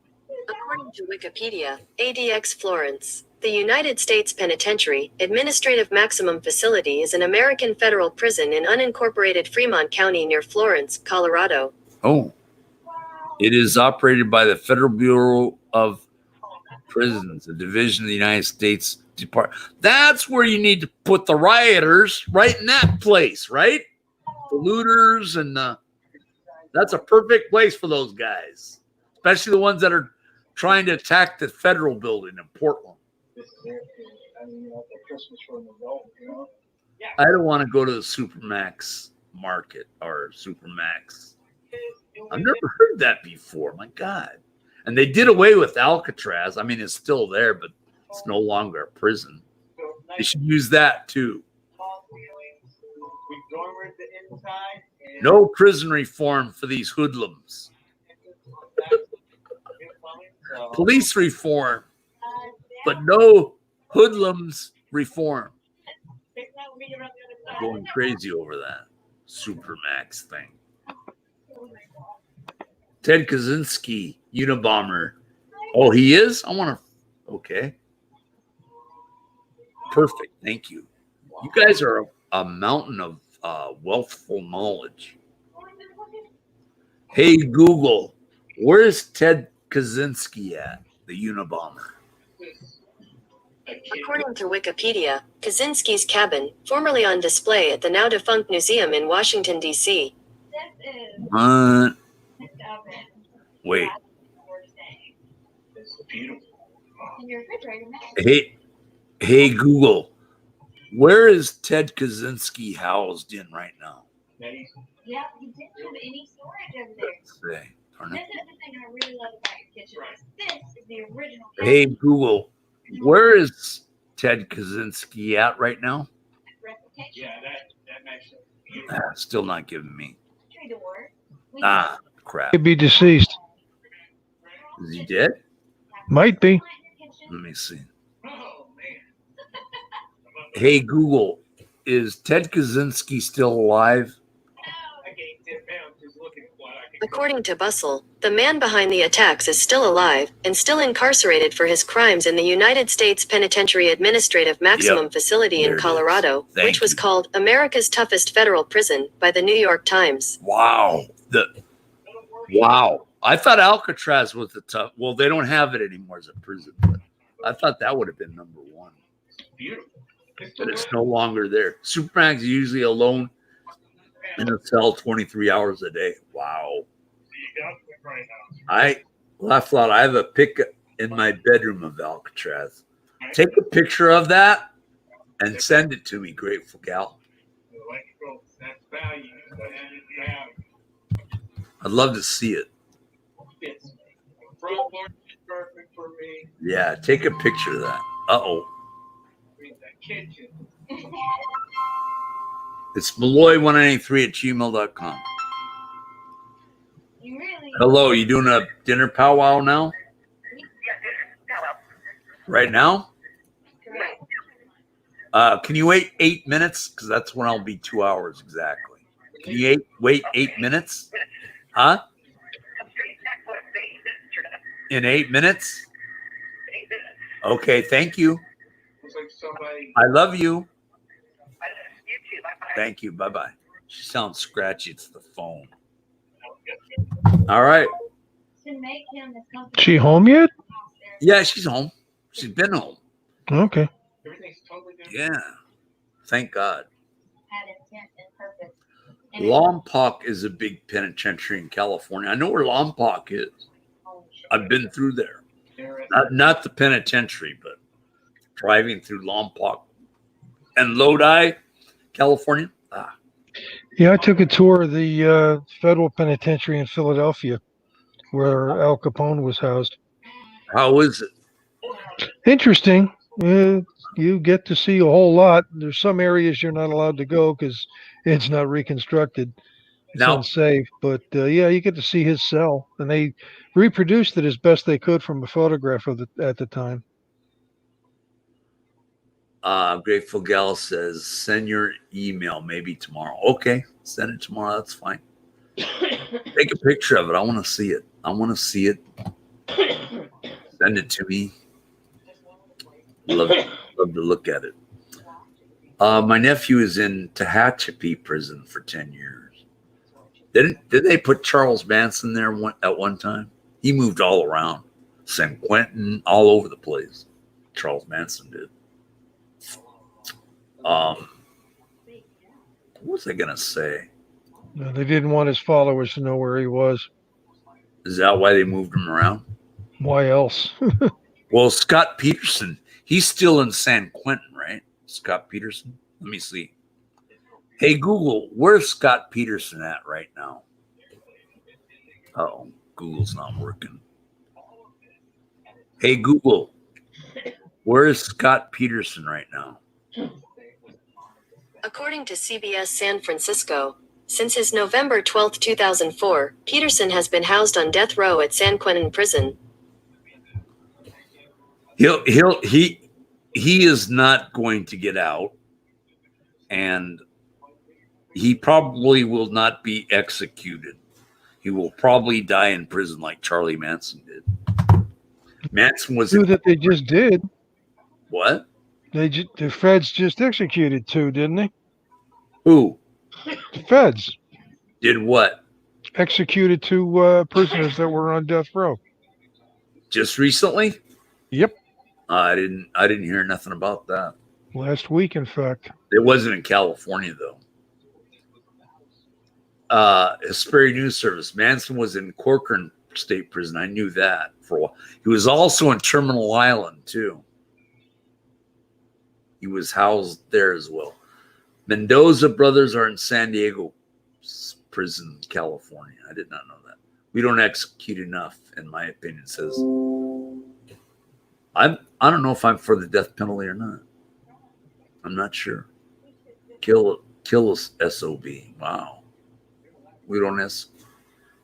According to Wikipedia, ADX Florence, the United States Penitentiary Administrative Maximum Facility is an American federal prison in unincorporated Fremont County near Florence, Colorado. Oh, it is operated by the Federal Bureau of Prisons, a division of the United States Department. That's where you need to put the rioters, right in that place, right? The looters and that's a perfect place for those guys, especially the ones that are trying to attack the federal building in Portland. I don't want to go to the Supermax market or Supermax. I've never heard that before. My God. And they did away with Alcatraz. I mean, it's still there, but It's no longer a prison. They should use that too. We dormered the inside. And No prison reform for these hoodlums. Police reform, but no hoodlums reform. Going crazy over that Supermax thing. Ted Kaczynski, Unabomber. Oh, he is? I want to. Okay. Perfect. Thank you. You guys are a mountain of wealthful knowledge. Hey, Google, where's Ted Kaczynski at? The Unabomber. According to Wikipedia, Kaczynski's cabin, formerly on display at the now defunct museum in Washington, D.C. What? Wait. it's beautiful. In your refrigerator, Hey, Google, where is Ted Kaczynski housed in right now? Yeah, you didn't have any storage over there. Let's see. Darn This it. is the thing I really love about your kitchen. This is the original. Hey, Google, where is Ted Kaczynski at right now? Replication. Yeah, that makes it Still not giving me. Tree door. Crap. Could be deceased. Is he dead? Might be. Let me see. Oh, man. Hey, Google, is Ted Kaczynski still alive? I gained 10 pounds just looking at what I could. According to Bustle, the man behind the attacks is still alive and still incarcerated for his crimes in the United States Penitentiary Administrative Maximum Facility There in it Colorado, is. Thank which was you. called America's Toughest Federal Prison by the New York Times. Wow. Wow. I thought Alcatraz was the tough. Well, they don't have it anymore as a prison, but I thought that would have been number one. Beautiful. But it's no longer there. Supermax is usually alone in a cell 23 hours a day. Wow. You got it right now. I laughed out. I have a pic in my bedroom of Alcatraz. Take a picture of that and send it to me, Grateful Gal. Electrical, that's value. That's value. I'd love to see it. Fits. Front porch is perfect for me. Yeah, take a picture of that. Uh-oh. That kitchen. It's Malloy193@gmail.com. You really. Hello, you doing a dinner powwow now? Right now? Can you wait 8 minutes? Because that's when I'll be 2 hours exactly. Can you wait 8 minutes? Huh? In 8 minutes? Okay, thank you. Looks like somebody. I love you. Thank you. Bye-bye. She sounds scratchy. It's the phone. All right. To make him the company. She home yet? Yeah, she's home. She's been home. Okay. Everything's totally different. Yeah. Thank God. Had intent and purpose. And Lompoc is a big penitentiary in California. I know where Lompoc is. I've been through there. Not the penitentiary, but driving through Lompoc and Lodi, California. Yeah, I took a tour of the federal penitentiary in Philadelphia, where Al Capone was housed. How is it? Interesting. You get to see a whole lot. There's some areas you're not allowed to go because it's not reconstructed. It's Now- unsafe. But yeah, you get to see his cell, and they reproduced it as best they could from a photograph of it at the time. Grateful Gal says, send your email maybe tomorrow. Okay, send it tomorrow. That's fine. Take a picture of it. I want to see it. I want to see it. Send it to me. Love to look at it. My nephew is in Tehachapi prison for 10 years. Did they put Charles Manson there at one time? He moved all around. San Quentin, all over the place. Charles Manson did. What was I gonna say? They didn't want his followers to know where he was. Is that why they moved him around? Why else? Well, Scott Peterson, he's still in San Quentin, right? Scott Peterson. Let me see. Hey Google, where's Scott Peterson at right now? Oh, Google's not working. Hey Google, Where is Scott Peterson right now? According to CBS San Francisco, since his November 12, 2004, Peterson has been housed on death row at San Quentin Prison. He is not going to get out, and he probably will not be executed. He will probably die in prison like Charlie Manson did. Manson was Two that they just did. What? The feds just executed two, didn't they? Who? The feds Did what? executed two prisoners that were on death row. Just recently? Yep, I didn't hear nothing about that. last week, in fact. It wasn't in California though. Hesperia News Service. Manson was in Corcoran State Prison. I knew that for a while. He was also in Terminal Island too. He was housed there as well. Mendoza brothers are in San Diego Prison, California. I did not know that. We don't execute enough, in my opinion. Says I don't know if I'm for the death penalty or not. I'm not sure. Kill us, SOB. Wow. We don't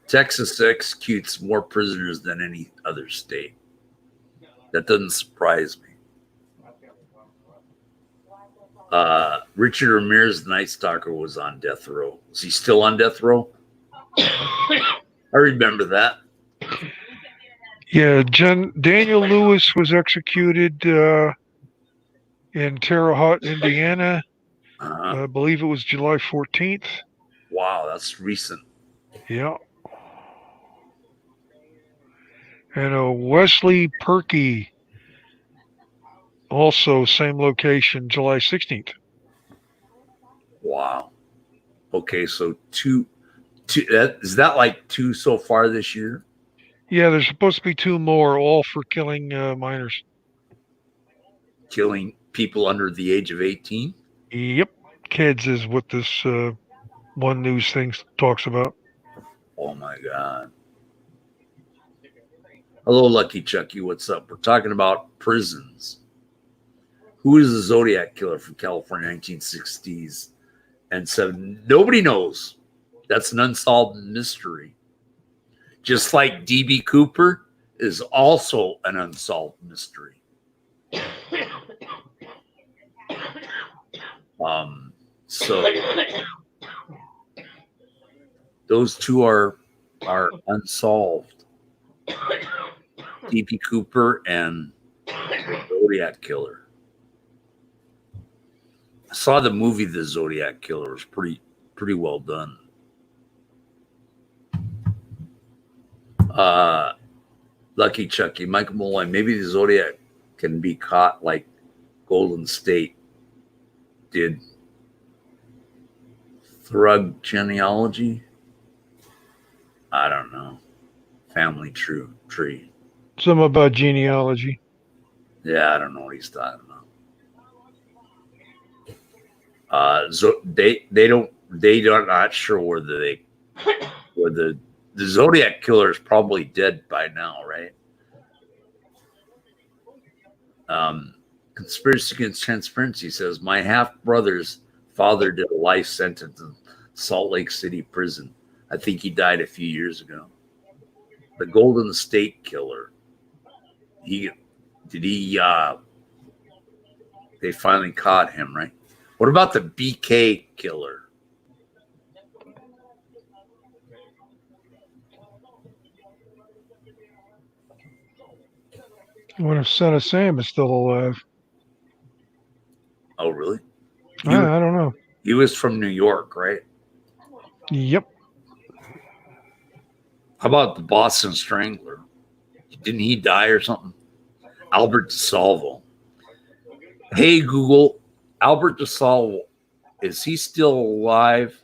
Texas executes more prisoners than any other state. That doesn't surprise me. Richard Ramirez, the Night Stalker, was on death row. Is he still on death row? I remember that. Yeah, Daniel Lewis was executed in Terre Haute, Indiana. I believe it was July 14th. Wow, that's recent. Yeah. And Wesley Perky, also same location, July 16th. Wow. Okay, so two. Is that like two so far this year? Yeah, there's supposed to be two more, all for killing minors. Killing people under the age of 18? Yep. Kids is what this one news thing talks about. Oh my God. Hello, Lucky Chucky. What's up? We're talking about prisons. Who is the Zodiac Killer from California, 1960s and 70s? Nobody knows. That's an unsolved mystery. Just like D.B. Cooper is also an unsolved mystery. So those two are unsolved. D.B. Cooper and the Zodiac Killer. I saw the movie The Zodiac Killer. It was pretty well done. Lucky Chucky, Michael Malloy. Maybe the Zodiac can be caught like Golden State did. Thrug genealogy? I don't know. Family tree. Some about genealogy. Yeah, I don't know what he's talking about. They're not sure whether the Zodiac Killer is probably dead by now, right? Conspiracy Against Transparency says my half brother's father did a life sentence in Salt Lake City prison. I think he died a few years ago. The Golden State Killer. They finally caught him, right? What about the BK Killer? I wonder if Son of Sam is still alive. Oh, really? I don't know. He was from New York, right? Yep. How about the Boston Strangler? Didn't he die or something? Albert DeSalvo. Hey, Google, Albert DeSalvo, is he still alive?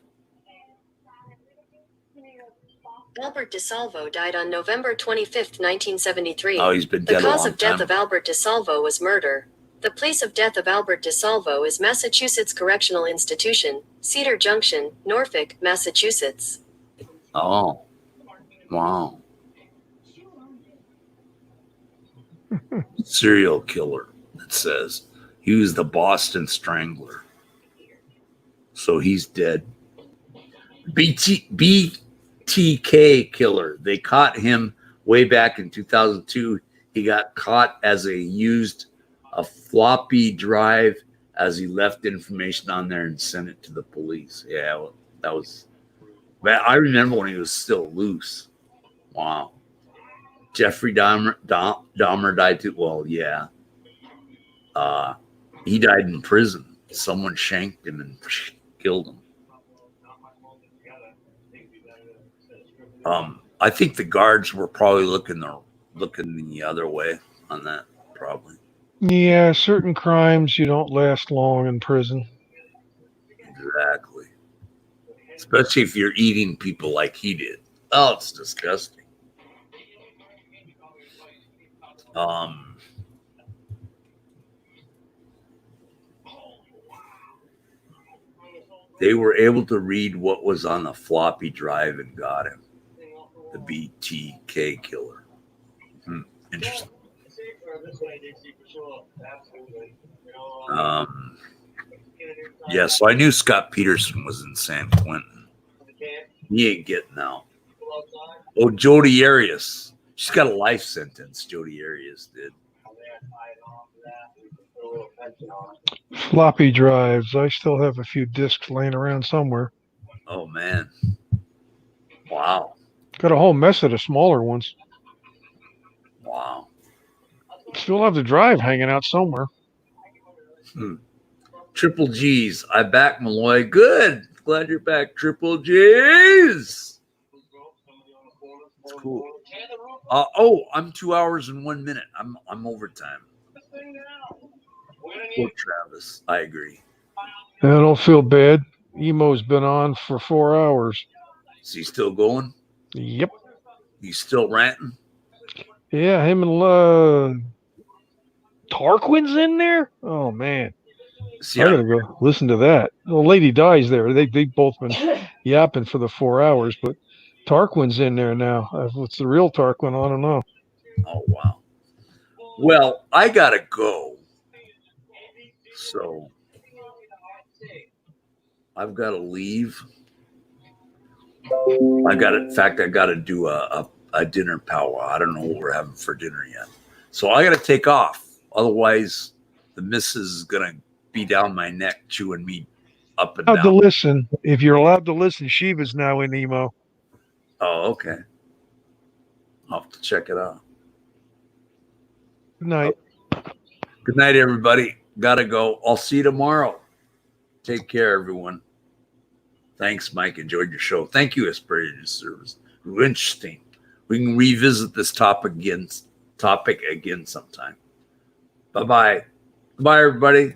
Albert DeSalvo died on November 25th, 1973. Oh, he's been dead a The cause long of death time. of Albert DeSalvo was murder. The place of death of Albert DeSalvo is Massachusetts Correctional Institution, Cedar Junction, Norfolk, Massachusetts. Oh, wow. Serial killer. it says. He was the Boston Strangler. So he's dead. BTK killer. They caught him way back in 2002. He got caught as he used a floppy drive as he left information on there and sent it to the police. Yeah, that was. I remember when he was still loose. Wow. Jeffrey Dahmer died too. Well, yeah. He died in prison. Someone shanked him and killed him. I think the guards were probably looking the other way on that, probably. Yeah, certain crimes you don't last long in prison. Exactly. Especially if you're eating people like he did. Oh, it's disgusting. They were able to read what was on the floppy drive and got him. The BTK killer. Interesting. Yeah, so I knew Scott Peterson was in San Quentin. He ain't getting out. Oh, Jodi Arias. She's got a life sentence, Jodi Arias did. Floppy drives. I still have a few discs laying around somewhere. Oh, man. Wow. Got a whole mess of the smaller ones. Wow. Still have the drive hanging out somewhere. Triple G's. I back Malloy. Good. Glad you're back, Triple G's. It's cool. I'm 2 hours and 1 minute. I'm overtime. Poor Travis. I agree. I don't feel bad. Emo's been on for 4 hours. Is he still going? Yep. He's still ranting? Yeah, him and Tarquin's in there? Oh, man. See, I gotta go listen to that. The lady dies there. They both been yapping for the 4 hours, but Tarquin's in there now. What's the real Tarquin? I don't know. Oh, wow. Well, I gotta go. So I've got to leave. I got to do a dinner powwow. I don't know what we're having for dinner yet. So I got to take off. Otherwise, the missus is going to be down my neck chewing me up and down. To listen. If you're allowed to listen, Shiva's now in Emo. Oh, okay. I'll have to check it out. Good night. Good night, everybody. Gotta go. I'll see you tomorrow. Take care, everyone. Thanks, Mike. Enjoyed your show. Thank you, Aspirated Service. Interesting. We can revisit this topic again sometime. Bye-bye. Goodbye, everybody.